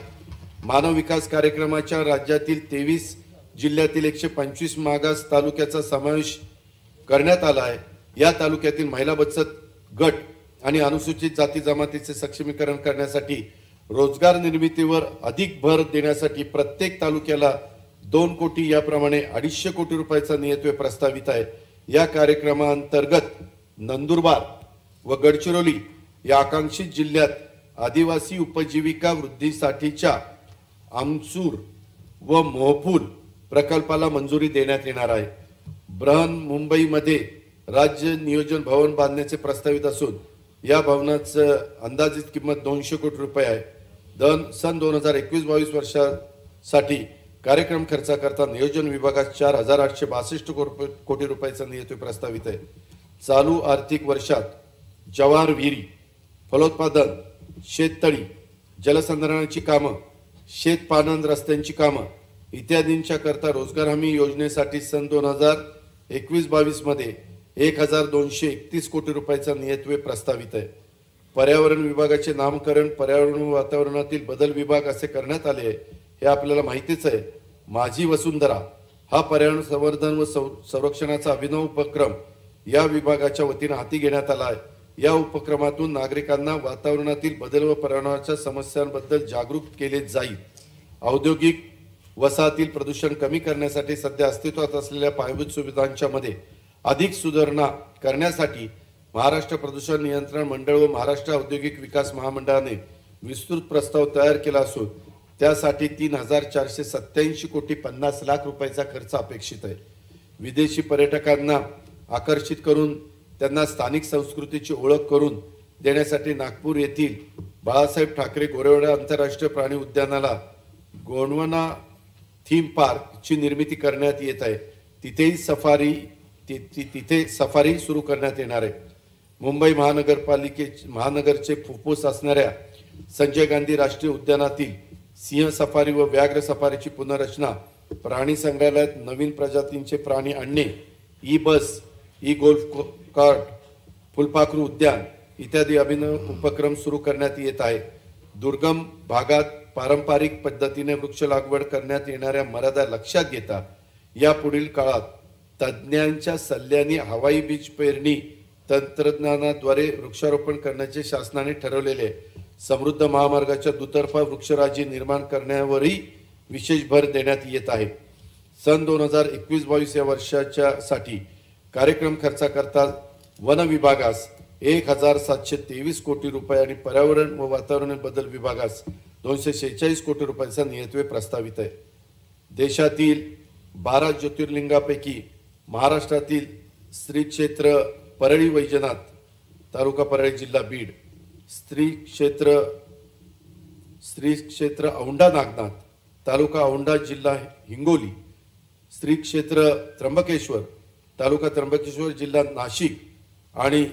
मानव विकास कार्यक्रमाच्या राज्यातील 23 जिल्ह्यातील 125 मागास तालुक्याचा समावेश करण्यात आला आहे। या तालुक्यातील महिला बचत गट आणि अनुसूचित जाती जमातीचे सक्षमीकरण करण्यासाठी रोजगार निर्मितीवर अधिक भर देण्यासाठी प्रत्येक तालुक्याला 2 कोटी याप्रमाणे 250 कोटी रुपयाचा नियतव्यय प्रस्तावित आहे। या कार्यक्रमांतर्गत नंदुरबार व गडचिरोली या आकांक्षित जिल्ह्यात आदिवासी उपजीविका वृद्धीसाठीच्या आमचूर व मोहफूल प्रकल्पाला मंजुरी देण्यात येणार आहे। बृहन्मुंबईमध्ये राज्य नियोजन भवन बांधण्याचे प्रस्तावित असून या भवनाचं अंदाजित किंमत 200 कोटी रुपये आहे। सन 2021-22 वर्षासाठी कार्यक्रम खर्चाकरता नियोजन विभागात 4862 कोटी रुपयाचा नियतव्यय प्रस्तावित आहे। चालू आर्थिक वर्षात जवाहर विहिरी, फलोत्पादन, शेततळी, जलसंधारणाची कामं, शेतपाणंद रस्त्यांची कामं इत्यादींच्या करता रोजगार हमी योजनेसाठी सन 2021-22 मध्ये 1231 कोटी रुपयाचा नियतव्यय प्रस्तावित आहे। पर्यावरण विभागाचे नामकरण पर्यावरण व वातावरणातील बदल विभाग असे करण्यात आले आहे, हे आपल्याला माहितीच आहे। माझी वसुंधरा हा पर्यावरण संवर्धन व संरक्षणाचा अभिनव उपक्रम या विभागाच्या वतीने हाती घेण्यात आला आहे। या उपक्रमातून नागरिकांना वातावरणातील बदल व पर्यावरणाच्या समस्यांबद्दल जागरूक केले जाईल। औद्योगिक वसाहतील प्रदूषण कमी करण्यासाठी सध्या अस्तित्वात असलेल्या पायाभूत सुविधांच्या मध्ये अधिक सुधारणा करण्यासाठी महाराष्ट्र प्रदूषण नियंत्रण मंडळ व महाराष्ट्र औद्योगिक विकास महामंडळाने विस्तृत प्रस्ताव तयार केला असून त्यासाठी 3487 कोटी 50 लाख रुपयाचा खर्च अपेक्षित आहे। विदेशी पर्यटकांना आकर्षित करून त्यांना स्थानिक संस्कृतीची ओळख करून देण्यासाठी नागपूर येथील बाळासाहेब ठाकरे गोरेवाडा आंतरराष्ट्रीय प्राणी उद्यानाला गोंडवाना थीम पार्क ची निर्मिती करण्यात येत आहे। तिथे सफारी सुरू करण्यात येणार आहे। मुंबई महानगरचे फुफ्फुस असणाऱ्या संजय गांधी राष्ट्रीय उद्यानातील सिंह सफारी व व्याघ्र सफारीची पुनर्रचना, प्राणी संग्रहालयात नवीन प्रजातींचे प्राणी आणणे, ई बस, ई गोल्फ कार्ट, फुलपाखरू उद्यान इत्यादी अभिनव उपक्रम सुरू करण्यात येत आहे। दुर्गम भागात पारंपरिक पद्धतीने वृक्ष लागवड करण्यात येणाऱ्या मर्यादा लक्षात घेता यापुढील काळात तज्ज्ञांच्या सल्ल्याने हवाई बीज पेरणी तंत्रज्ञानाद्वारे वृक्षारोपण करण्याचे शासनाने ठरवलेले समृद्ध महामार्गाच्या दुतर्फा वृक्षराजी निर्माण करण्यावरही विशेष भर देण्यात येत आहे. सन 2021-22 या वर्षाच्या साठी कार्यक्रम खर्चाकरता वन विभागास 1723 कोटी रुपये आणि पर्यावरण व वातावरण बदल विभागास 246 कोटी रुपयांचा नियतव्यय प्रस्तावित आहे. देशातील 12 ज्योतिर्लिंगापैकी महाराष्ट्रातील श्री क्षेत्र परळी वैजनाथ तालुका परळी जिल्हा बीड, श्री क्षेत्र औंढा नागनाथ तालुका औंढा जिल्हा हिंगोली, श्री क्षेत्र त्र्यंबकेश्वर तालुका त्र्यंबकेश्वर जिल्हा नाशिक आणि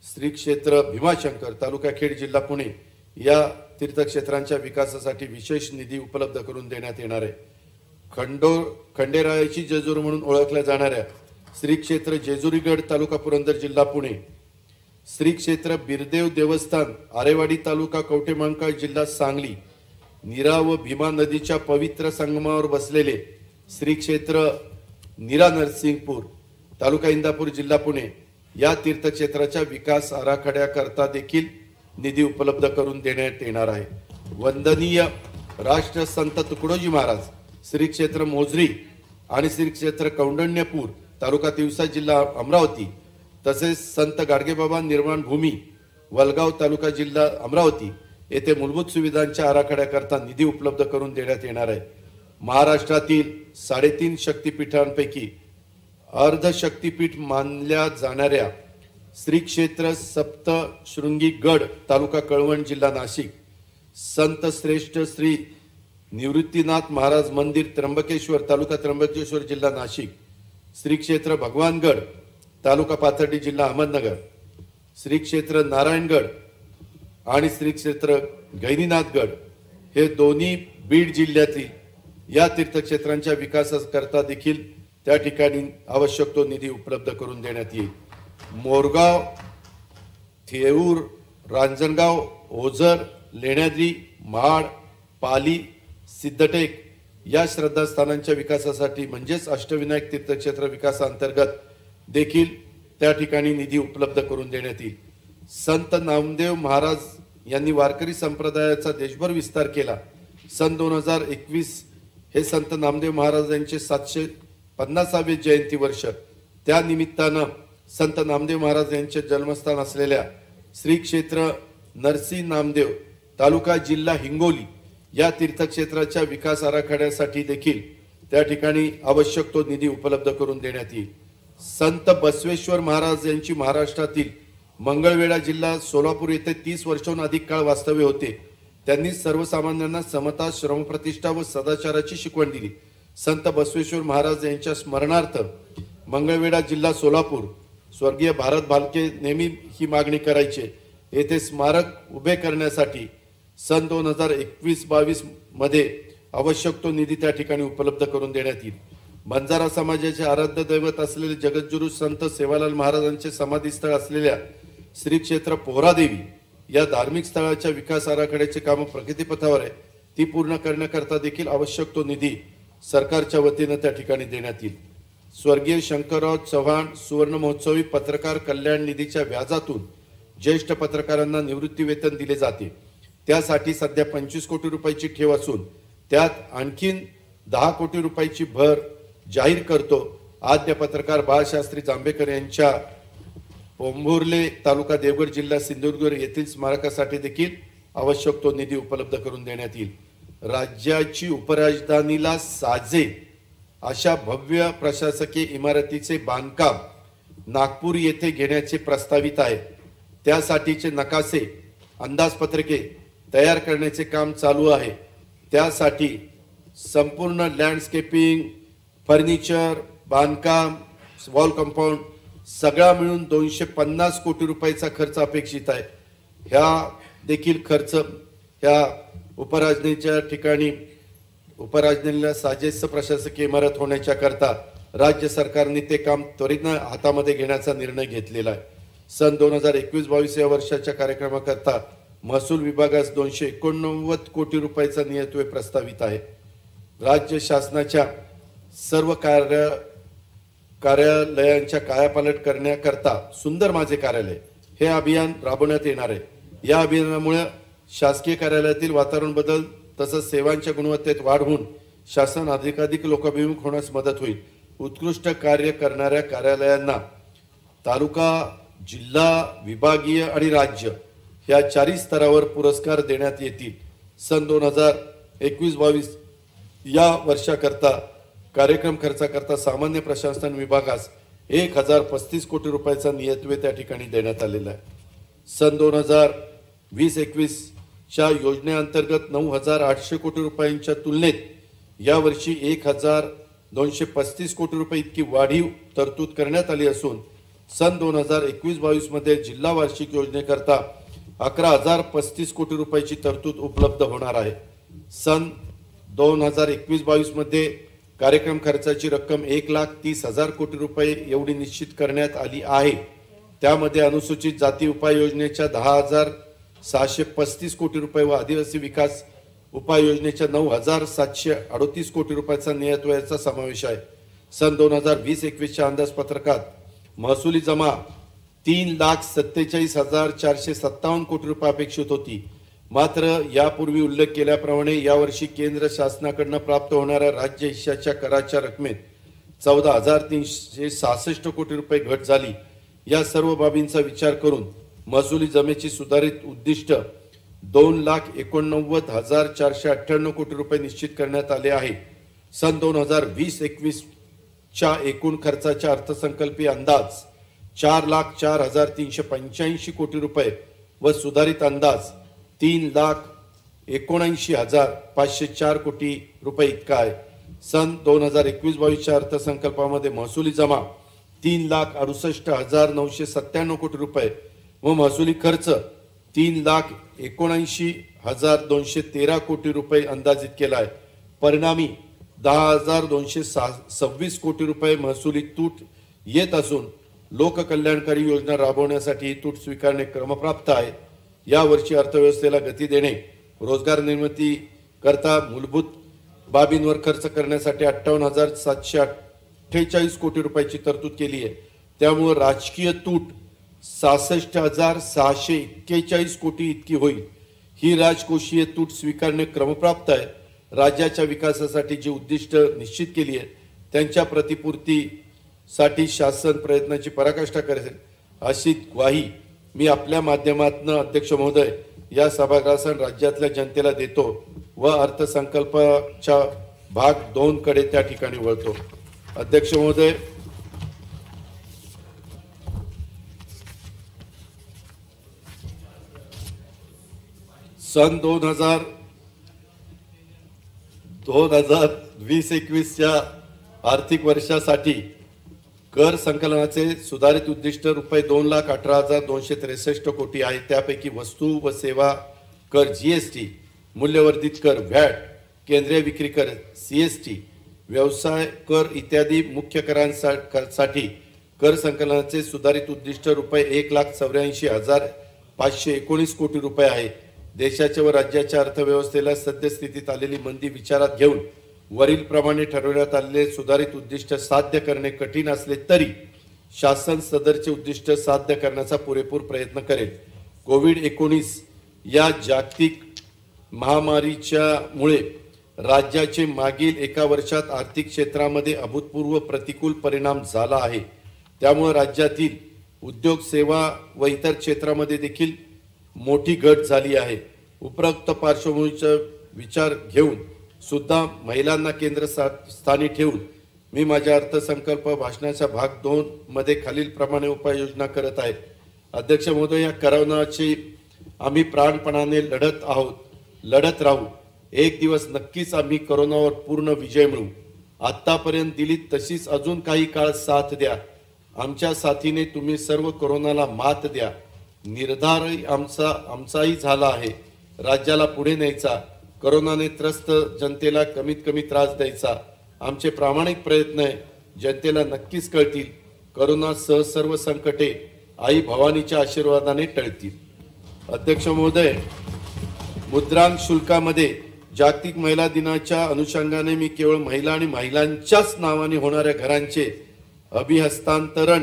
श्री क्षेत्र भीमाशंकर तालुका खेड जिल्हा पुणे या तीर्थक्षेत्रांच्या विकासासाठी विशेष निधी उपलब्ध करून देण्यात येणार आहे. खंडेरायाची जेजूर म्हणून ओळखल्या जाणाऱ्या श्री क्षेत्र जेजुरीगड तालुका पुरंदर जिल्हा पुणे, श्री क्षेत्र बिरदेव देवस्थान आरेवाडी तालुका कवठेमहांकाळ जिल्हा सांगली, नीरा व भीमा नदीच्या पवित्र संगमावर बसलेले श्री क्षेत्र नीरा नरसिंगपूर तालुका इंदापूर जिल्हा पुणे या तीर्थक्षेत्राच्या विकास आराखड्याकरता देखील निधी उपलब्ध करून देण्यात येणार आहे. वंदनीय राष्ट्रसंत तुकडोजी महाराज श्री क्षेत्र मोझरी आणि श्री क्षेत्र कौंडण्यपूर तालुका तिवसा जिल्हा अमरावती तसेच संत गाडगेबाबा निर्माण भूमी वलगाव तालुका जिल्हा अमरावती येथे मूलभूत सुविधांच्या आराखड्याकरता निधी उपलब्ध करून देण्यात येणार आहे. महाराष्ट्रातील 3.5 शक्तिपीठांपैकी अर्धशक्तिपीठ मानल्या जाणाऱ्या श्री क्षेत्र सप्तशृंगी गड तालुका कळवण जिल्हा नाशिक, संत श्रेष्ठ श्री निवृत्तीनाथ महाराज मंदिर त्र्यंबकेश्वर तालुका त्र्यंबकेश्वर जिल्हा नाशिक, श्री क्षेत्र भगवानगड तालुका पाथर्डी जिल्हा अहमदनगर, श्री क्षेत्र नारायणगड आणि श्री क्षेत्र गैनीनाथगड हे दोन्ही बीड जिल्ह्यातील या तीर्थक्षेत्रांच्या विकासाकरता देखील त्या ठिकाणी आवश्यक तो निधी उपलब्ध करून देण्यात येईल. मोरगाव, थेऊर, रांजणगाव, ओझर, लेण्याद्री, महाड, पाली, सिद्धटेक या श्रद्धास्थानांच्या विकासासाठी म्हणजेच अष्टविनायक तीर्थक्षेत्र विकासांतर्गत देखील त्या ठिकाणी निधी उपलब्ध करून देण्यात येईल. संत नामदेव महाराज यांनी वारकरी संप्रदायाचा देशभर विस्तार केला. सन 2021 हे संत नामदेव महाराज यांचे 750वे जयंती वर्ष. त्या निमित्तानं संत नामदेव महाराज यांचे जन्मस्थान असलेल्या श्री क्षेत्र नरसी नामदेव तालुका जिल्हा हिंगोली या तीर्थक्षेत्राच्या विकास आराखड्यासाठी देखील त्या ठिकाणी आवश्यक तो निधी उपलब्ध करून देण्यात येईल. संत बसवेश्वर महाराज यांची महाराष्ट्रातील मंगळवेढा जिल्हा सोलापूर येथे 30 वर्षांहून अधिक काळ वास्तव्य होते. त्यांनी सर्वसामान्यांना समता, श्रमप्रतिष्ठा व सदाचाराची शिकवण दिली. संत बसवेश्वर महाराज यांच्या स्मरणार्थ मंगळवेढा जिल्हा सोलापूर स्वर्गीय भारत भालके नेहमी ही मागणी करायचे. येथे स्मारक उभे करण्यासाठी सन 2021-22 मध्ये आवश्यक तो निधी त्या ठिकाणी उपलब्ध करून देण्यात येईल. बंजारा समाजाचे आराध्य दैवत असलेले जगद्गुरू संत सेवालाल महाराजांचे समाधीस्थळ असलेल्या श्री क्षेत्र पोहरादेवी या धार्मिक स्थळाच्या विकास आराखड्याचे काम प्रगतीपथावर आहे. ती पूर्ण करण्याकरता देखील आवश्यक तो निधी सरकारच्या वतीने त्या ठिकाणी देण्यात येईल. स्वर्गीय शंकरराव चव्हाण सुवर्ण महोत्सवी पत्रकार कल्याण निधीच्या व्याजातून ज्येष्ठ पत्रकारांना निवृत्ती वेतन दिले जाते. त्यासाठी सध्या 25 कोटी रुपयाची ठेव असून त्यात आणखीन 10 कोटी रुपयाची भर जाहीर करतो. आद्य पत्रकार बाळशास्त्री जांभेकर यांच्या पोंभुर्ले तालुका देवगड जिल्हा सिंधुदुर्ग येथील स्मारकासाठी देखील आवश्यक तो निधी उपलब्ध करून देण्यात येईल. राज्याची उपराजधानीला साजे अशा भव्य प्रशासकीय इमारतीचे बांधकाम नागपूर येथे घेण्याचे प्रस्तावित आहे. त्यासाठीचे नकाशे, अंदाजपत्रके तयार करण्याचे काम चालू आहे. त्यासाठी संपूर्ण लँडस्केपिंग, फर्निचर, बांधकाम, वॉल कंपाऊंड सगळा मिळून 250 कोटी रुपयाचा खर्च अपेक्षित आहे. ह्या देखील खर्च ह्या उपराजधानीच्या ठिकाणी उपराजधानीला साजेस प्रशासकीय इमारत होण्याच्या करता राज्य सरकारने ते काम त्वरित हातामध्ये घेण्याचा निर्णय घेतलेला आहे. सन 2021-22 या वर्षाच्या कार्यक्रमाकरता महसूल विभागास 289 कोटी रुपयाचा नियतव्यय प्रस्तावित आहे. राज्य शासनाच्या सर्व कार्यालयांच्या कायापालट करण्याकरता सुंदर माझे कार्यालय हे अभियान राबवण्यात येणार आहे। या अभियानामुळे शासकीय कार्यालयातील वातावरण बदल तसंच सेवांच्या गुणवत्तेत वाढ होऊन शासन अधिकाधिक लोकाभिमुख होण्यास मदत होईल। उत्कृष्ट कार्य करणाऱ्या कार्यालयांना तालुका, जिल्हा, विभागीय आणि राज्य या चारही स्तरावर पुरस्कार देण्यात येतील। सन 2021-22 या वर्षाकरता कार्यक्रम खर्चाकरता सामान्य प्रशासन विभागास 1035 कोटी रुपयाचा नियतव्यय त्या ठिकाणी देण्यात आलेला आहे। सन 2020-21 च्या योजनेअंतर्गत 9800 कोटी रुपयांच्या तुलनेत यावर्षी 1235 कोटी रुपये इतकी वाढीव तरतूद करण्यात आली असून सन 2021-22 मध्ये जिल्हा वार्षिक योजनेकरता 11035 कोटी रुपयाची तरतूद उपलब्ध होणार आहे। सन 2021-22 मध्ये कार्यक्रम खर्चाची रक्कम 1,30,000 कोटी रुपये एवढी निश्चित करण्यात आली आहे। त्यामध्ये अनुसूचित जाती उपाययोजनेच्या 10,635 कोटी रुपये व आदिवासी विकास उपाययोजनेच्या 9,738 कोटी रुपयाचा नियतव्ययाचा समावेश आहे। सन 2020-21 च्या अंदाजपत्रकात महसुली जमा 3,47,457 कोटी रुपये अपेक्षित होती। मात्र यापूर्वी उल्लेख केल्याप्रमाणे यावर्षी केंद्र शासनाकडून प्राप्त होणाऱ्या राज्य हिश्शाच्या कराच्या रकमेत 14,366 कोटी रुपये घट झाली। या सर्व बाबींचा विचार करून महसुली जमेची सुधारित उद्दिष्ट 2,89,498 कोटी रुपये निश्चित करण्यात आले आहे। सन 2020-21 च्या एकूण खर्चाच्या अर्थसंकल्पीय अंदाज 4,04,385 कोटी रुपये व सुधारित अंदाज 3,79,504 कोटी रुपये इतका आहे। सन 2021-22 च्या अर्थसंकल्पामध्ये महसुली जमा 3,68,997 कोटी रुपये व महसुली खर्च 3,79,213 कोटी रुपये अंदाजित केला आहे। परिणामी 10,226 कोटी रुपये महसुली तूट येत असून लोककल्याणकारी योजना राबवण्यासाठी ही तूट स्वीकारणे क्रमप्राप्त आहे। या वर्षी अर्थव्यवस्थेला गती देणे, रोजगार निर्मिती करता मूलभूत बाबींवर खर्च करण्यासाठी 58,748 कोटी रुपयाची तरतूद केली आहे। त्यामुळे राजकीय तूट 66,641 कोटी इतकी होईल। ही राजकोषीय तूट स्वीकारणे क्रमप्राप्त आहे। राज्याच्या विकासासाठी जी उद्दिष्ट निश्चित केली आहे त्यांच्या प्रतिपूर्तीसाठी शासन प्रयत्नाची पराकाष्ठा करेल अशी ग्वाही मी आपल्या माध्यमातून अध्यक्ष महोदय या सभागृहासह राज्यातल्या जनतेला देतो व अर्थसंकल्पाच्या भाग 2 कडे त्या ठिकाणी वळतो। अध्यक्ष महोदय, सन 2020-21 च्या आर्थिक वर्षासाठी कर संकलनाचे सुधारित उद्दिष्ट रुपये 2,18,263 कोटी आहे। त्यापैकी वस्तू व सेवा कर जीएसटी, मूल्यवर्धित कर व्हॅट, केंद्रीय विक्री कर सीएसटी, व्यवसाय कर इत्यादी मुख्य करांसाठी कर संकलनाचे सुधारित उद्दिष्ट रुपये 1,84,519 कोटी रुपये आहे। देशाच्या व राज्याच्या अर्थव्यवस्थेला सद्यस्थितीत आलेली मंदी विचारात घेऊन वरील प्रमाणे ठरवण्यात आलेले सुधारित उद्दिष्ट साध्य करणे कठीण असले तरी शासन सदरचे उद्दिष्ट साध्य करण्याचा पुरेपूर प्रयत्न करेल। कोविड-19 या जागतिक महामारीच्या मुळे राज्याचे मागील एका वर्षात आर्थिक क्षेत्रामध्ये अभूतपूर्व प्रतिकूल परिणाम झाला आहे। त्यामुळे राज्यातील उद्योग, सेवा व इतर क्षेत्रामध्ये देखील मोठी घट झाली आहे। उपरोक्त पार्श्वभूमीचा विचार घेऊन सुद्धा महिलांना केंद्रस्थानी ठेवून मी माझ्या अर्थसंकल्प भाषणाच्या भाग 2 मध्ये खालील प्रमाणे उपाययोजना करत आहे। अध्यक्ष महोदय, या कोरोनाची आम्ही प्राणपणाने लढत राहू। एक दिवस नक्कीच आम्ही कोरोनावर पूर्ण विजय मिळवू। आतापर्यंत दिली तशीच अजून काही काळ साथ द्या। आमच्या साथीने तुम्ही सर्व कोरोनाला मात द्या। निर्धारही आमचाही झाला आहे। राज्याला पुढे न्यायचा, कोरोनाने त्रस्त जनतेला कमीत कमी त्रास द्यायचा आमचे प्रामाणिक प्रयत्न आहे। जनतेला नक्कीच कळतील। कोरोनासह सर्व संकटे आई भवानीच्या आशीर्वादाने टळतील। अध्यक्ष महोदय, मुद्रांक शुल्कामध्ये जागतिक महिला दिनाच्या अनुषंगाने मी केवळ महिला आणि महिलांच्याच नावाने होणाऱ्या घरांचे अभिहस्तांतरण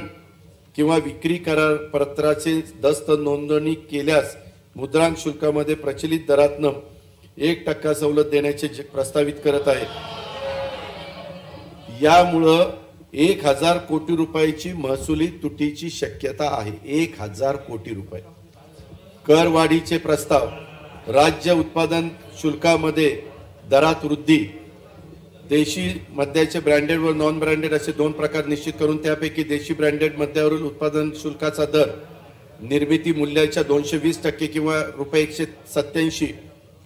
किंवा विक्री करार पत्राचे दस्त नोंदणी केल्यास मुद्रांक शुल्कामध्ये प्रचलित दरातनं 1% सवलत देण्याचे प्रस्तावित करत आहे। यामुळं 1000 कोटी रुपयाची महसुली तुटीची शक्यता आहे। 1000 कोटी रुपये। करवाढीचे प्रस्ताव, राज्य उत्पादन शुल्कामध्ये दरात वृद्धी, देशी मद्याचे ब्रँडेड व नॉन ब्रँडेड असे 2 प्रकार निश्चित करून त्यापैकी देशी ब्रँडेड मद्यावरील उत्पादन शुल्काचा दर निर्मिती मूल्याच्या 220% किंवा ₹187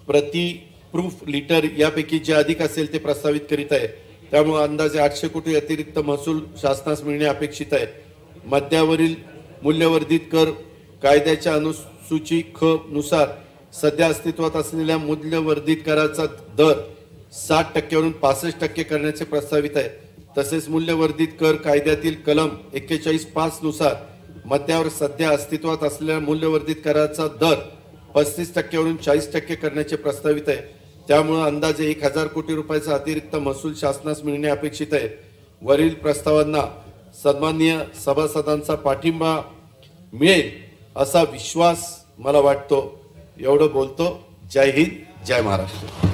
प्रति प्रूफ लिटर यापैकी जे अधिक असेल ते प्रस्तावित करीत आहे। त्यामुळे अंदाजे 800 कोटी अतिरिक्त महसूल शासनास मिळणे अपेक्षित आहे। मद्यावरील मूल्यवर्धित कर कायद्याच्या अनुसूची ख नुसार सध्या अस्तित्वात असलेल्या मूल्यवर्धित कराचा दर 60% वरून 65% करण्याचे प्रस्तावित आहे। तसेच मूल्यवर्धित कर कायद्यातील कलम 41(5) नुसार मद्यावर सध्या अस्तित्वात असलेल्या मूल्यवर्धित कराचा दर 35% वरून 40% करण्याचे प्रस्तावित आहे। त्यामुळे अंदाजे 1000 कोटी रुपयाचा अतिरिक्त महसूल शासनास मिळणे अपेक्षित आहे। वरील प्रस्तावांना सन्माननीय सभासदांचा पाठिंबा मिळेल असा विश्वास मला वाटतो। एवढं बोलतो। जय हिंद, जय महाराष्ट्र।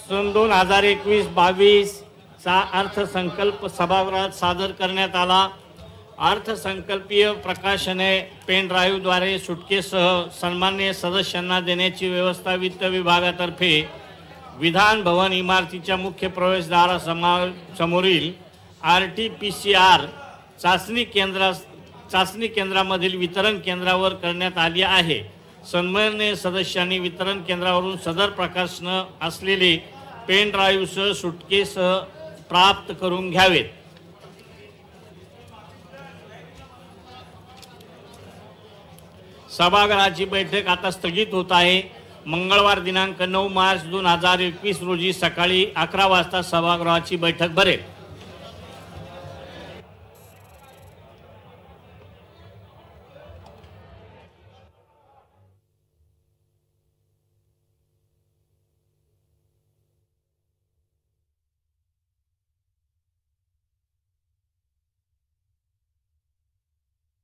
सन 2021-22 चा अर्थसंकल्प सभागृहात सादर करण्यात आला। अर्थसंकल्पीय प्रकाशने पेन ड्राईव्हद्वारे सुटकेसह सन्माननीय सदस्यांना देण्याची व्यवस्था वित्त विभागातर्फे विधान भवन इमारतीच्या मुख्य प्रवेशद्वारासमोरील RT-PCR चाचणी केंद्रामधील वितरण केंद्रावर करण्यात आली आहे। सन्माननीय सदस्यांनी वितरण केंद्रावरून सदर प्रकाशन असलेले पेन ड्राईव्हसह सुटकेसह प्राप्त करून घ्यावेत। सभागृहाची बैठक आता स्थगित होत आहे। मंगळवार दिनांक 9 मार्च 2021 रोजी सकाळी 11 वाजता सभागृहाची बैठक भरेल।